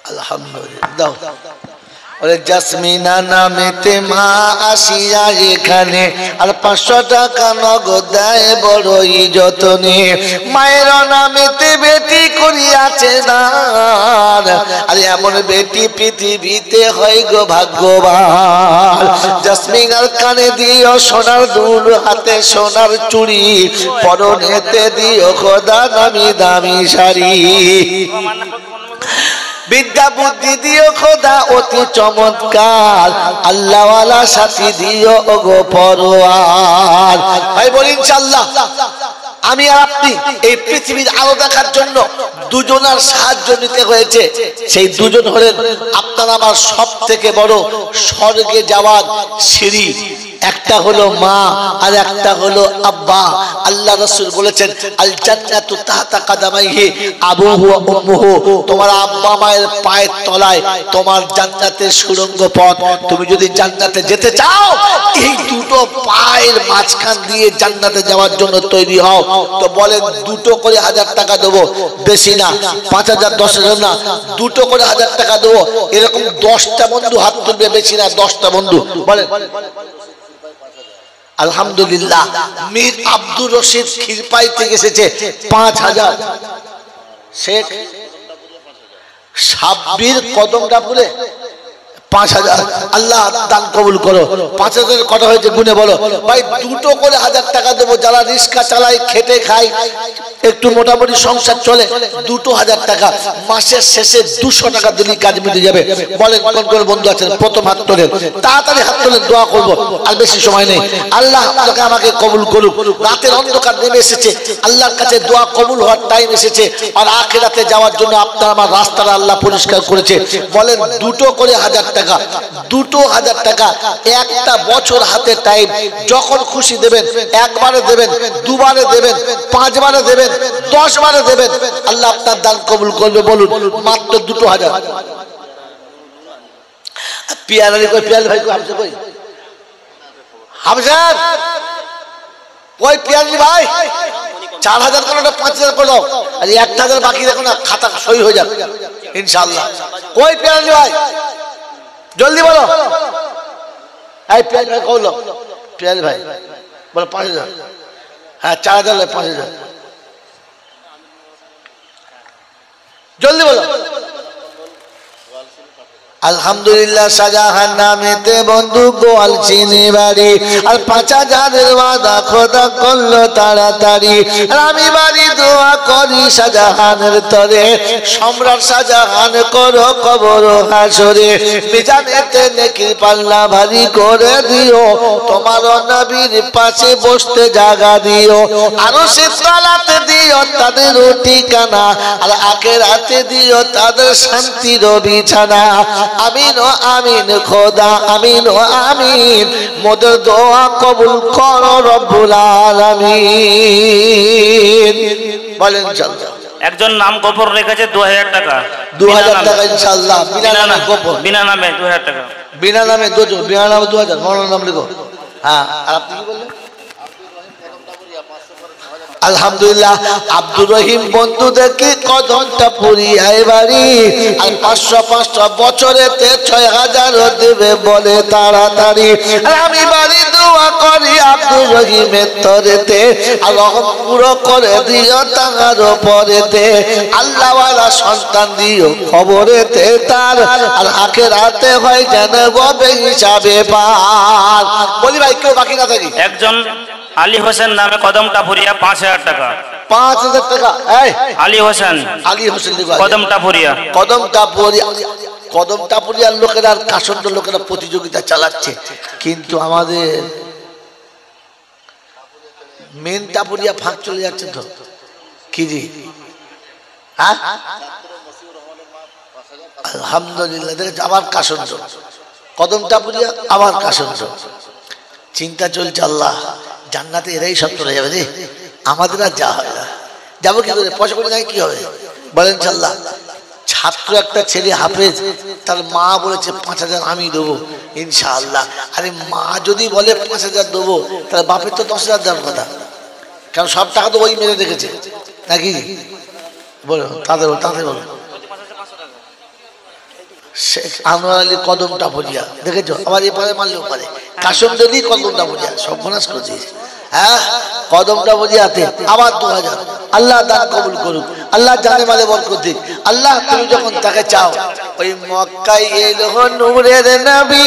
আলহামদুলিল্লাহ দাও। ওরে জাসমিনা নামেতে মা আসিয়া এখানে, আর 500 টাকা নগদ দেয় বড়ই যতনে। মায়ের নামেতে বেটি করিয়াছে দান, আর এমন বেটি পৃথিবীতে হয় গো ভাগ্যবান। জাসমিনার কানে দিও সোনার দুল, হাতে সোনার চুড়ি, পরনেতে দিও খোদা দামি দামি শাড়ি। বিদ্যা বুদ্ধি দিও খোদা অতি চমৎকার, আল্লাহওয়ালা সাথী দিও ওগো পরোয়ার। ভাই বলি ইনশাআল্লাহ। আমি আর আপনি এই পৃথিবীর আলো দেখার জন্য দুজনের সাহায্য নিতে হয়েছে। সেই দুজন হলেন আপনার আমার সব থেকে বড় স্বর্গে যাওয়ার সিঁড়ি। একটা হলো মা আর একটা হলো আব্বা। আল্লাহ রাসূল বলেছেন আল জান্নাতু তাহতা কাদামাইহি আবুহু ওয়া উম্মুহু, তোমার আব্বা মায়ের পায়ের তলায় তোমার জান্নাতের সুড়ঙ্গ পথ। তুমি যদি জান্নাতে যেতে চাও, এই দুটো পায়ের মাঝখান দিয়ে জান্নাতে যাওয়ার জন্য তৈরি হও। তো বলেন দুটো করে 1000 টাকা দেবো, বেশি না, 5000 10,000 না, দুটো করে 1000 টাকা দেবো। এরকম 10টা বন্ধু হাত তুলবে, বেশি না 10টা বন্ধু বলেন। আলহামদুলিল্লাহ। মীর আব্দুর রশিদ ক্ষীরপাই থেকে এসেছে 5000। শেখ সাব্বির কদমটাপুরে 5000। আল্লাহ দান কবুল করো। 5000 কটা হয়েছে গুনে বলো ভাই। দুটো করে 1000 টাকা দেবো। যারা রিক্সা চালায়, খেটে খায়, একটু মোটামুটি সংসার চলে, দুটো 1000 টাকা। মাসের শেষে 200 টাকা দিলেই কাজ মিটে যাবে। বলেন কোন কোন বন্ধু আছেন? প্রথম হাত তোলেন, তাড়াতাড়ি হাত তোলেন, দোয়া করবো, আর বেশি সময় নেই। আল্লাহ আপনাকে আমাকে কবুল করুক। রাতের অন্ধকার নেমে এসেছে, আল্লাহর কাছে দোয়া কবুল হওয়ার টাইম এসেছে, আর আখিরাতে যাওয়ার জন্য আপনার আমার রাস্তাটা আল্লাহ পরিষ্কার করেছে। বলেন দুটো করে 1000 টাকা, দুটো 1000 টাকা, একটা বছর হাতে টাইম। যখন খুশি দেবেন, একবারে দেবেন, দুবারে দেবেন, 5 বারে দেবেন, 10 বারে দেবেন। আল্লাহ আপনার দান কবুল করবে। বলুন মাত্র দুটো 1000। পিয়ালি কই? পিয়ালি ভাই কই? হামজা কই? হামজা কই? পিয়ালি ভাই 4000 করে, 5000 করে দাও, আর 1000 বাকি দেখো না, খাতা সই হয়ে যাবে ইনশাআল্লাহ। কই পিয়ালি ভাই? জলদি বলো। এই পিয়ালি ভাই কইলো, পিয়ালি ভাই বলো 5000। হ্যাঁ 4000 লয় 5000, জলদি বলো। আলহামদুলিল্লাহ। শাহজাহান নামেতে বন্ধু গোয়াল চিনি বাড়ি, আর 5000-এর ওয়াদা খোদা করলো তাড়াতাড়ি। আর আমি বাড়ি দোয়া করি শাহজাহানের তরে, সম্রাট শাহজাহান করো কবর হাসরে। মিজানেতে নেকির পাল্লা ভারী করে দিও, তোমার নবীর পাশে বসতে জায়গা দিও। আরো সে তলাতে দিও তাদের ঠিকানা, আর আখিরাতে দিও তাদের শান্তির বিছানা। আমিন ও আমিন খোদা, আমিন ও আমিন। মোদের দোয়া কবুল করো রব্বুল আলামিন। বলেন ইনশাআল্লাহ। একজন নাম গোপন রেখেছে 2000 টাকা। 2000 টাকা ইনশাআল্লাহ। বিনা নামে গোপন, বিনা নামে 2000 টাকা। বিনা নামে দুজন, বিনা নামে 2000। মৌলানা নাম লিখো। হ্যাঁ, আর আপনি কি বললেন? আলহামদুলিল্লাহ। আব্দুর রহিম বন্ধু দেখি কদমটা পুরিয়ায় বাড়ি, আর 500 বছরেতে 6000 দেবে বলে তাড়াতাড়ি। আর আমি বাড়ি দোয়া করি আব্দুর রহিমের তরেতে, আর রহম পুরো করে দিও তার পরেতে। আল্লাহওয়ালা সন্তান দিও খবরেতে তার, আর আখিরাতে হয় যেন গবে হিসাবে পার। বলি ভাই কেউ বাকি না থাকি। একজন আলী হোসেন নামে কদমটাপুরিয়া 5000 টাকা। 5000 টাকা। এই আলী হোসেন, আলী হোসেন কদমটাপুরিয়া। কদমটাপুরিয়া, কদমটাপুরিয়ার লোকেরা আর কাশন্ড লোকেরা প্রতিযোগিতা চালাচ্ছে, কিন্তু আমাদের মেন টাপুরিয়া ফাঁক চলে যাচ্ছে তো কি জি হ্যাঁ আলহামদুলিল্লাহ দেখেছি আবার কাশন্দ কদম টাপুরিয়া আবার কাশন্দ চিন্তা চলছে আল্লাহ জান্নাতে এরাই সব চলে যাবে রে আমাদের আর যা হয় না যাবো কি করে পয়সা করে নাই কি হবে বলেন আল্লাহ ছাত্র একটা ছেলে হাফেজ তার মা বলেছে 5,000 আমি দেবো ইনশাআল্লাহ আরে মা যদি বলে 5,000 দেবো তাহলে বাপের তো 10,000 দেওয়ার কথা কারণ সব টাকা তো ওই মেরে রেখেছে নাকি বলো তাদের বলো শেখ আনোয়ার আলী কদম টাপুরিয়া দেখেছো আবার এপারে মারলেও পারে কাশম যদি কদম টাপুরিয়া সর্বনাশ করে দিয়েছে হ্যাঁ কদম টাপুরিয়াতে আবার 2,000 আল্লাহ দান কবুল করুক আল্লাহ জানে মালে বরকত দিক আল্লাহ তুমি যখন তাকে চাও ওই মক্কায় এলো নূরের নবী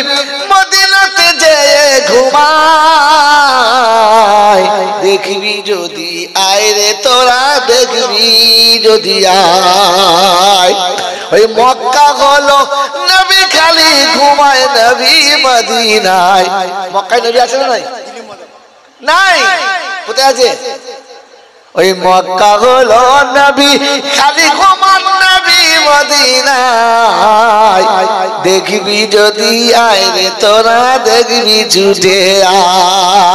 মদিনাতে যেয়ে ঘুমায় দেখবি যদি আয় রে তোরা দেখবি যদি আয় ওই মক্কা হলো নবী খালি ঘুমায় নবী মদিনায় মক্কায় নবী আছে না নাই নাই কোথায় আছে ওই মক্কা হলো নবী খালি ঘুমান নবী মদিনায় দেখবি যদি আয় রে তোরা দেখবি ছুটে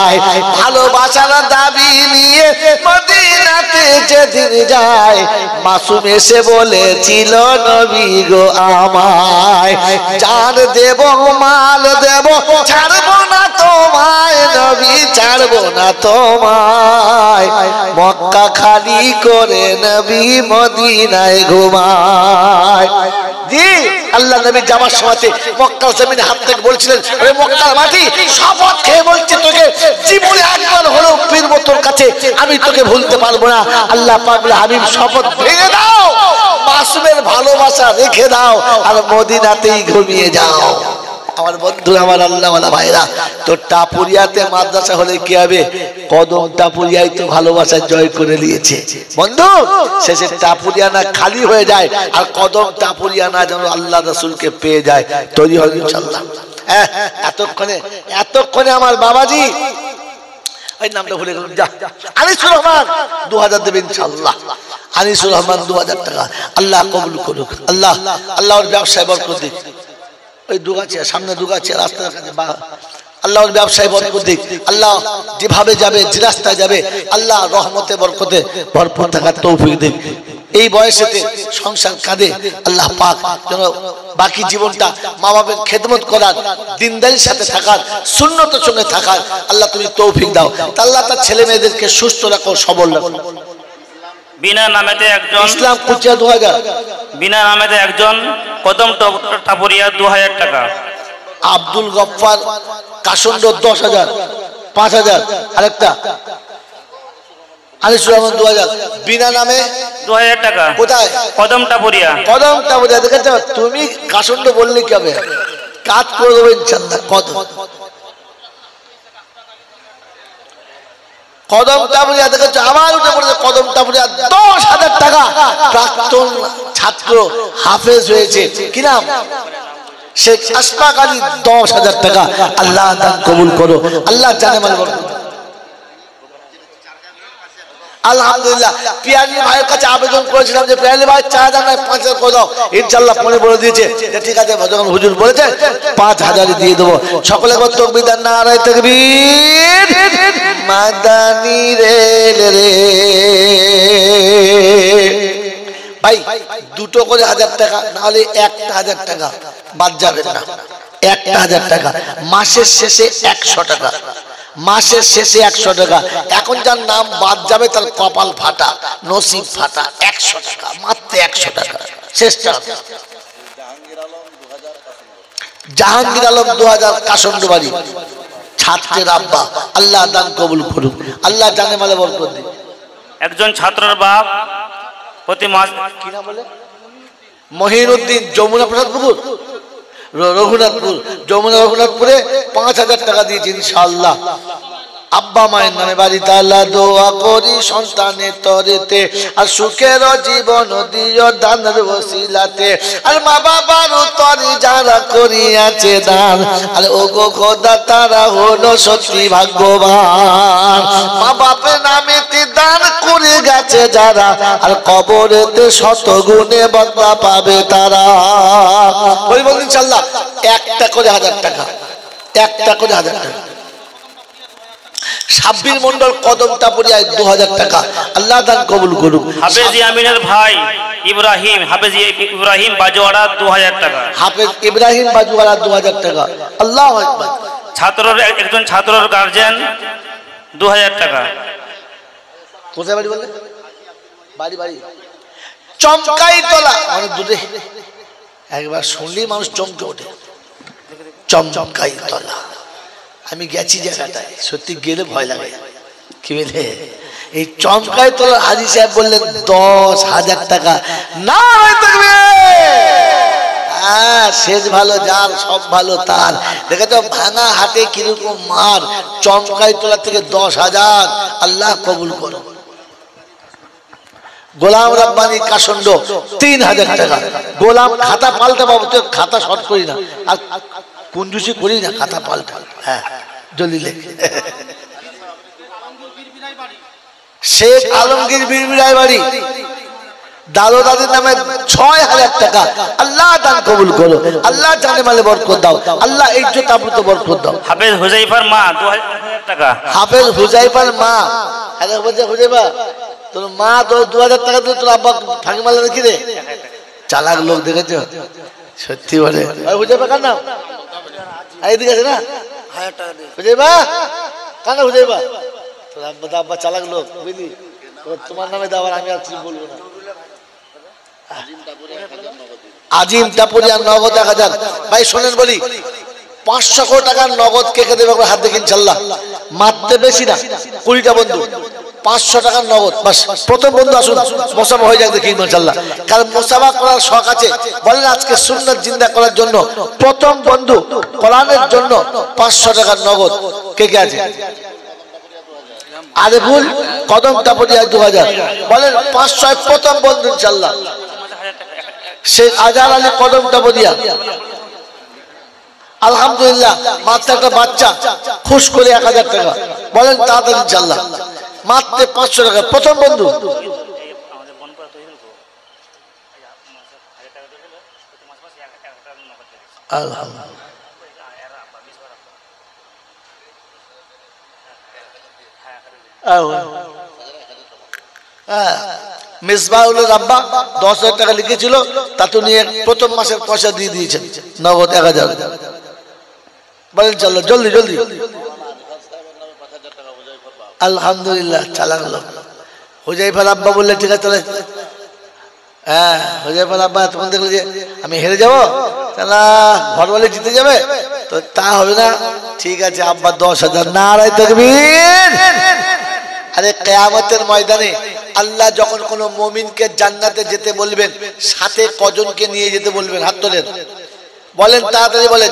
আয় ভালোবাসার দাবি নিয়ে মদিনাতে যেদিন যায় মাসুম এসে বলেছিল নবী গো আমায় জান দেব মাল দেব ছাড়বো না তোমায় নবী ছাড়বো না তোমায় মক্কা খালি করে নবী মদিনায় ঘুমায় জি আল্লাহ নবী যাওয়ার সময়তে মক্কার জমিনে হাত থেকে বলছিলেন ওরে মক্কার মাটি শপথ খেয়ে বলছি তোকে জীবনে একবার হলেও ফিরবো তোর কাছে আমি তোকে ভুলতে পারবো না আল্লাহ পাক বলে হাবিব শপথ ভেঙে দাও মাসুমের ভালোবাসা রেখে দাও আর মদিনাতেই ঘুমিয়ে যাও আমার বন্ধু আমার আল্লাহওয়ালা ভাইরা তো টাপুরিয়াতে মাদ্রাসা হলে কি হবে কদম টাপুরিয়াই তো ভালোবাসা জয় করে নিয়েছে বন্ধু শেষে টাপুরিয়া না খালি হয়ে যায় আর কদম টাপুরিয়া না যেন আল্লাহ রাসূলকে পেয়ে যায় তৈরি হবে ইনশাআল্লাহ হ্যাঁ এতক্ষণে আমার বাবাজি ওই নামটা ভুলে গেলাম যা আনিসুর রহমান 2000 দেবেন ইনশাআল্লাহ আনিসুর রহমান 2000 টাকা আল্লাহ কবুল করুক আল্লাহ আল্লাহর ব্যবসায় বরকত দিক ওই দুগাছিয়া সামনে দুগাছিয়া রাস্তার কাছে আল্লাহর ব্যবসায় বরকত দিক আল্লাহ যেভাবে যাবে যে রাস্তায় যাবে আল্লাহ রহমতে বরকতে ভরপুর থাকার তৌফিক দিক এই বয়সেতে সংসার কাঁদে আল্লাহ পাক যেন বাকি জীবনটা মা বাবার খেদমত করার দিনদারির সাথে থাকার সুন্নতের সঙ্গে থাকার আল্লাহ তুমি তৌফিক দাও আল্লাহ তার ছেলে মেয়েদেরকে সুস্থ রাখো সবল রাখো বিনা নামেতে একজন ইসলাম কুচিয়া 2000 বিনা নামেতে একজন কদম টাপুরিয়া 2000 টাকা আব্দুল গফফার কাশন্ড 10,000 5,000 আরেকটা আনিসুর রহমান 2000 বিনা নামে 2000 টাকা কোথায় কদম টাপুরিয়া দেখেছো তুমি কাশন্ড বললে কি হবে কাজ করে দেবো ইনশাআল্লাহ কদম টাপুরিয়া দেখেছো আবার উঠে পড়েছে কদম টাপুরিয়া 10,000 টাকা প্রাক্তন ছাত্র হাফেজ হয়েছে কি নাম শেখ আশফাক আলী 10,000 টাকা আল্লাহ দান কবুল করো আল্লাহ জানে মাল বরকত আলহামদুলিল্লাহ পিয়ালি ভাইয়ের কাছে আবেদন করেছিলাম যে পিয়ালি ভাই 4,000 নয় 5,000 করে দাও ইনশাআল্লাহ ফোনে বলে দিয়েছে যে ঠিক আছে যখন হুজুর বলেছে 5,000 দিয়ে দেবো সকলে বল তাকবীর নারায়ে তাকবীর মাদানী রে ভাই দুটো করে 1000 টাকা নাহলে 1,000 টাকা বাদ যাবে না 1,000 টাকা মাসের শেষে 100 টাকা মাসের শেষে 100 টাকা এখন যার নাম বাদ যাবে তার কপাল ফাটা নসিব ফাটা 100 টাকা মাত্র 100 টাকা শেষটা জাহাঙ্গীর আলম 2000 কাশন্ড বাড়ি ছাত্রের আব্বা আল্লাহ দান কবুল করুক আল্লাহ জানে মালে বরকত দিক একজন ছাত্রের বাপ প্রতি মাস কি নাম বলে মহিনুদ্দিন যমুনা প্রসাদপুর রঘুনাথপুর যমুনা রঘুনাথপুরে 5,000 টাকা দিয়েছি ইনশাআল্লাহ আব্বা মায়ের নামে বাড়িতে আল্লাহ দোয়া করি সন্তানের তরেতে আর সুখের জীবন দিও দানের ওসিলাতে আর মা বাবার তরে যারা করিয়াছে দান আর ওগো খোদা তারা হলো সত্যি ভাগ্যবান মা বাপের নামেতে দান করে গেছে যারা আর কবরেতে শত গুণে বদলা পাবে তারা ওই বল ইনশাআল্লাহ একটা করে 1000 টাকা একটা করে 1000 টাকা সাব্বির মন্ডল কদমটা পড়িয়া 2000 টাকা আল্লাহ দান কবুল করুক হাফেজ ইয়ামিনের ভাই ইব্রাহিম হাফেজ ইব্রাহিম বাজওয়াড়া 2000 টাকা হাফেজ ইব্রাহিম বাজওয়াড়া 2000 টাকা আল্লাহু আকবার ছাত্রর একজন ছাত্রর গার্জিয়ান 2000 টাকা কোথায় বাড়ি বললে বাড়ি বাড়ি চমকাই তোলা অনেক দূরে একবার শুনলেই মানুষ চমকে ওঠে চমকাই তোলা আমি গেছি জায়গাটায় সত্যি গেলে ভয় লাগে কি বলে এই চমকাই তোলা হাজী সাহেব বললেন 10,000 টাকা না থাকবে শেষ ভালো যার সব ভালো তার দেখেছো ভাঙা হাটে কিরকম মার চমকাই তোলা থেকে 10,000 আল্লাহ কবুল করো গোলাম রাব্বানি কাসন্ড 3,000 টাকা গোলাম খাতা পাল্টা বাবু তো খাতা শর্ট করি না আর কুঞ্জুসি করি না খাতা পাল্টা হ্যাঁ জলদি লেখ শেখ আলমগীর বিরবিরাই বাড়ি দাদু দাদির নামে 6,000 টাকা আল্লাহ দান কবুল করো আল্লাহ জানে মালে বরকত দাও আল্লাহ ইজ্জত আবরুত বরকত দাও হাফেজ হুজাইফার মা 2000 টাকা হাফেজ হুজাইফার মা আরে হুজাইফা তোর মা তো 2000 টাকা দিল তোর আব্বা ফাঁকি মারলে নাকি রে চালাক লোক দেখেছো সত্যি বলে হুজাইফা কার নাম এইদিকে আছে না 1000 টাকা দে হুজাইফা কার নাম হুজাইফা তোর আব্বা চালাক লোক বুঝলি তোমার নামে দাও আর আমি আর কিছু বলবো না আজিম টাপুরিয়া নগদ 1000 ভাই শোনেন বলি 500 কোটি টাকার নগদ কে কে দেবে হাত দেখে ইনশাআল্লাহ মারতে বেশি না 20টা বন্ধু 500 টাকার নগদ বাস প্রথম বন্ধু আসুন মুসাফা হয়ে যাক দেখি ইনশাআল্লাহ কারণ মুসাফা করার শখ আছে বলেন আজকে সুন্নাত জিন্দা করার জন্য প্রথম বন্ধু কোরআনের জন্য 500 টাকার নগদ কে কে আছে আরে ভুল কদম টাপুরিয়া 2000 বলেন 500 প্রথম বন্ধু ইনশাআল্লাহ শেখ আজহার আলী কদম টাপুরিয়া আলহামদুলিল্লাহ মাত্র একটা বাচ্চা খুশ করে 1000 টাকা বলেন তাড়াতাড়ি ইনশাআল্লাহ মাত্র 500 টাকা প্রথম বন্ধু আলহামদুলিল্লাহ মিসবাহুল রাব্বা 10,000 টাকা লিখেছিল তা তো নিয়ে প্রথম মাসের পয়সা দিয়ে দিয়েছেন নগদ 1000 বলেন চলো জলদি জলদি আলহামদুলিল্লাহ চালা গেল হুজাইফার আব্বা বললে ঠিক আছে তাহলে হ্যাঁ হুজাইফার আব্বা তখন দেখলে যে আমি হেরে যাবো তাহলে ঘর বলে জিতে যাবে তো তা হবে না ঠিক আছে আব্বা 10,000 নারায়ে তাকবীর আরে কিয়ামতের ময়দানে আল্লাহ যখন কোন মুমিনকে জান্নাতে যেতে বলবেন সাথে কজনকে নিয়ে যেতে বলবেন হাত তোলেন বলেন তাড়াতাড়ি বলেন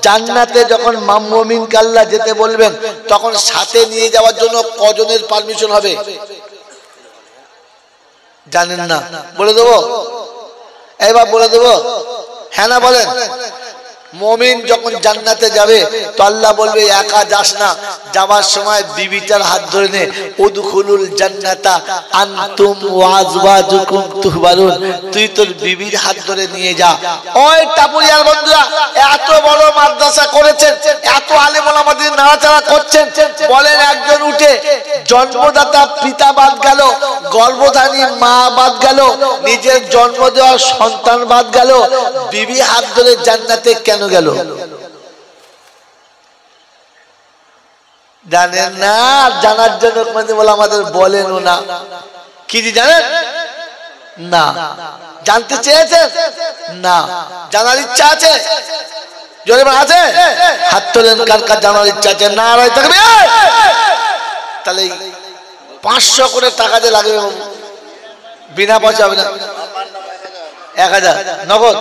জান্নাতে যখন মুমিনকে আল্লাহ যেতে বলবেন তখন সাথে নিয়ে যাওয়ার জন্য কজনের পারমিশন হবে জানেন না বলে দেবো এবার বলে দেবো হ্যাঁ না বলেন মুমিন যখন জান্নাতে যাবে তো আল্লাহ বলবে একা যাস না যাওয়ার সময় বিবিটার হাত ধরে নে উদখুলুল জান্নাতা আনতুম ওয়া আজওয়াজুকুম তুহবারুন তুই তোর বিবির হাত ধরে নিয়ে যা ওই টাপুরিয়ার বন্ধুরা এত বড় মাদ্রাসা করেছেন এত আলেম ওলামাদের নাড়াচাড়া করছেন বলেন একজন উঠে জন্মদাতা পিতা বাদ গেল গর্ভধারী মা বাদ গেল নিজের জন্ম দেওয়া সন্তান বাদ গেল বিবি হাত ধরে জান্নাতে কেন গেল জানেন না জানার জন্য বলে আমাদের বলেন না কি জানেন না জানতে চেয়েছেন না জানার ইচ্ছা আছে জোরে আছে হাত তোলেন কার কার জানার ইচ্ছা আছে না রায় থাকবে তাহলে 500 করে টাকা যে লাগবে বিনা পয়সা হবে না 1000 নগদ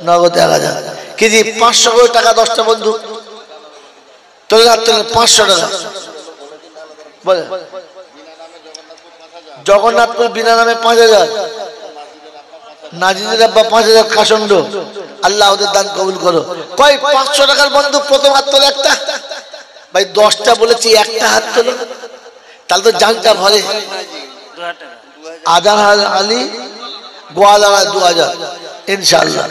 নগদ 1000 কেজি 500 করে টাকা 10টা বন্ধু তোলে হাত তোলেন 500 টাকা বলে জগন্নাথপুর বিনা নামে 5000, নাজিদের আব্বা 5000 কাসন্ড, আল্লাহ ওদের দান কবুল করো। কয় 500 টাকার বন্ধু প্রথম হাত তোলে একটা, ভাই 10টা বলেছি একটা হাত তোলো, তাহলে তো জানটা ভরে। আজাহার আলী গোয়ালারা 2000 ইনশাআল্লাহ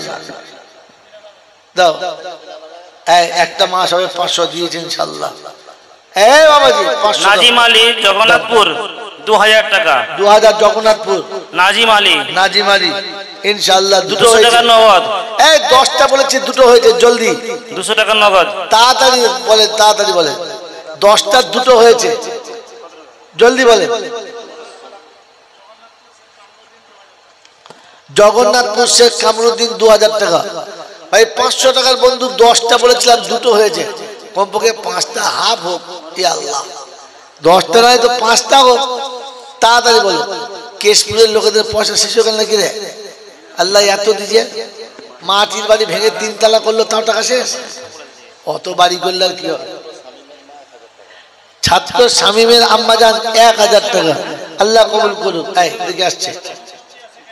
দাও। একটা মাস হবে 500 দিয়েছে ইনশাআল্লাহ। বাবাজি 500। নাজিম আলী জগন্নাথপুর 2000 টাকা। 2000 জগন্নাথপুর নাজিম আলী ইনশাআল্লাহ। 200 টাকা নগদ। 10টা বলেছি, দুটো হয়েছে, জলদি 200 টাকা নগদ, তাড়াতাড়ি বলে, তাড়াতাড়ি বলে। 10টা দুটো হয়েছে, জলদি বলে। জগন্নাথপুর শেখ কামরুদ্দিন 2000 টাকা। ভাই 500 টাকার বন্ধু 10টা বলেছিলাম, দুটো হয়েছে, কমপক্ষে 5টা হাফ হোক। আল্লাহ 10টা নয় তো 5টা হোক, তাড়াতাড়ি বলো। কেশপুরের লোকেদের পয়সা শেষ হয়ে গেল নাকি রে? আল্লাহ এত দিছে, মাটির বাড়ি ভেঙে 3 তলা করলো, তাও টাকা শেষ। অত বাড়ি করলে আর কি হবে? ছাত্র শামীমের আম্মাজান 1000 টাকা, আল্লাহ কবুল করুক। এদিকে আসছে,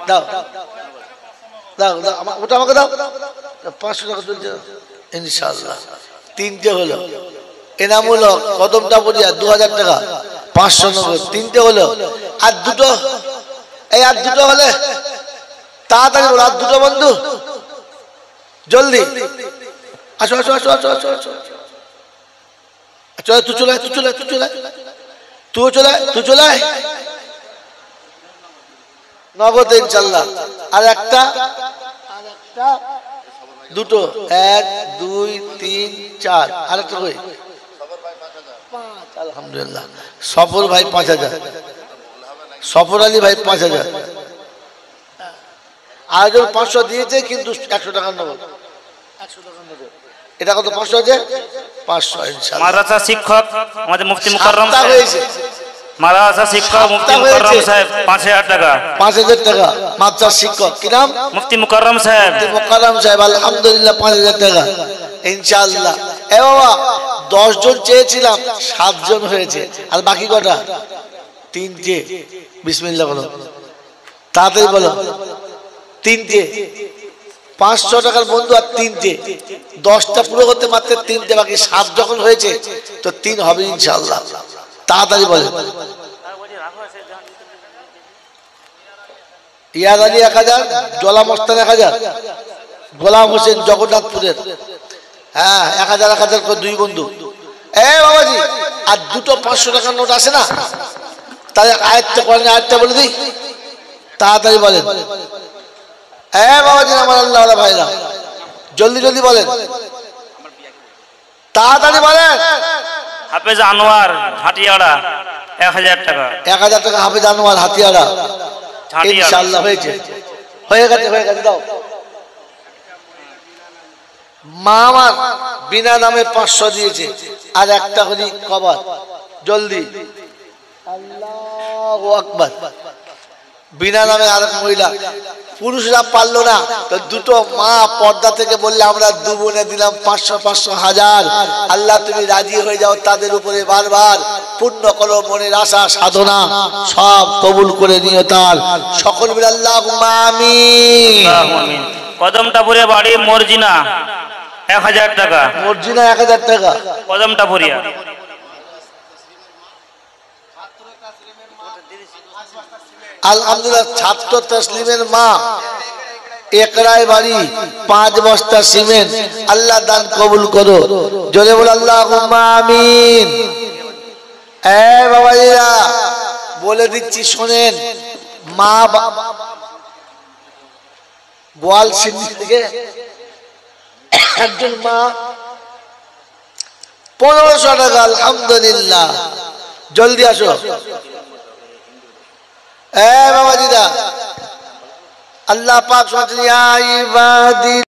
দাও দাও দাও, ওটা আমাকে দাও। 500 টাকা চলছে ইনশাআল্লাহ। 3টে হলো। এনামুল হক কদমটা পড়িয়া 2000 টাকা, 500 নগদ। 3টে হলো, আর দুটো, আর দুটো হলে তাড়াতাড়ি বলো। আর দুটো বন্ধু জলদি আসো আসো আসো আসো আসো আসো। চলে তুই চলে তুই চলে তুই চলে তুই চলে তুই চলে নগদ ইনশাআল্লাহ। আর একটা দুটো, 1 2 3 4, আর একটা কই? 5 আলহামদুলিল্লাহ। সফর ভাই 5000, সফর আলী ভাই 5000। আয়োজন 500 দিয়েছে, কিন্তু 100 টাকা নগদ। 100 টাকা নগদ। এটা কত? 500 আছে, 500 ইনশাআল্লাহ। মাদ্রাসা শিক্ষক আমাদের মুফতি মুকাররম সাহেব হয়েছে। মাদ্রাসা শিক্ষক মুফতি মুকাররম সাহেব 5000 টাকা। 5000 টাকা মাদ্রাসা শিক্ষক। কি নাম? মুফতি মুকাররম সাহেব। মুফতি মুকাররম সাহেব আলহামদুলিল্লাহ 5000 টাকা ইনশাআল্লাহ। বাবা 10 জন চেয়েছিলাম, 7 জন হয়েছে। আর বাকি কটা? 3টে। বিসমিল্লাহ বলো, তাড়াতাড়ি বলো। 3টে 500 টাকার বন্ধু, আর 3টে। 10টা পুরো করতে মাত্র 3টে বাকি। 7 যখন হয়েছে তো 3 হবে ইনশাআল্লাহ। তাড়াতাড়ি বলে। ইয়াদ আলী 1000, জলা মস্তান 1000, গোলাম হোসেন জগন্নাথপুরের 1000 করে 2 বন্ধু। বাবাজি আর দুটো 500 টাকার নোট আসে না, তাহলে আয়াতটা করেন, আয়াতটা বলে দিই, তাড়াতাড়ি বলেন। বাবাজি আমার আল্লাহ ভাইরা জলদি জলদি বলেন, তাড়াতাড়ি বলেন। হাফেজ আনোয়ার হাটিয়াড়া 1000 টাকা। 1000 টাকা হাফেজ আনোয়ার হাতিয়াড়া ইনশাআল্লাহ হয়েছে, হয়ে গেছে, হয়ে গেছে। দাও। মা আমার বিনা নামে 500 দিয়েছে, আর একটা হলি কবর। জলদি, আল্লাহু আকবার। বিনা নামে আরেক মহিলা, পুরুষরা পারলো না তো দুটো মা পর্দা থেকে বললে আমরা দুবনে দিলাম 500 500 1000। আল্লাহ তুমি রাজি হয়ে যাও তাদের উপরে, বারবার পূর্ণ করো মনের আশা সাধনা, সব কবুল করে নিও তার। সকল মিলে আল্লাহুম্মা আমিন। কদমটাপুরে বাড়ি মর্জিনা 1000 টাকা। মর্জিনা 1000 টাকা। কদমটাপুরিয়া। আলহামদুলিল্লাহ। ছাত্র তসলিমের মা একরায় বাড়ি 5 বস্তা সিমেন্ট, আল্লাহ দান কবুল করো। জোরে বল আল্লাহুম্মা আমিন। বাবাজিরা বলে দিচ্ছি শোনেন, মা গোয়াল সিন্ধি থেকে একজন মা 1500 টাকা আলহামদুলিল্লাহ। জলদি আসো বাবাজিরা। আল্লাহ পাক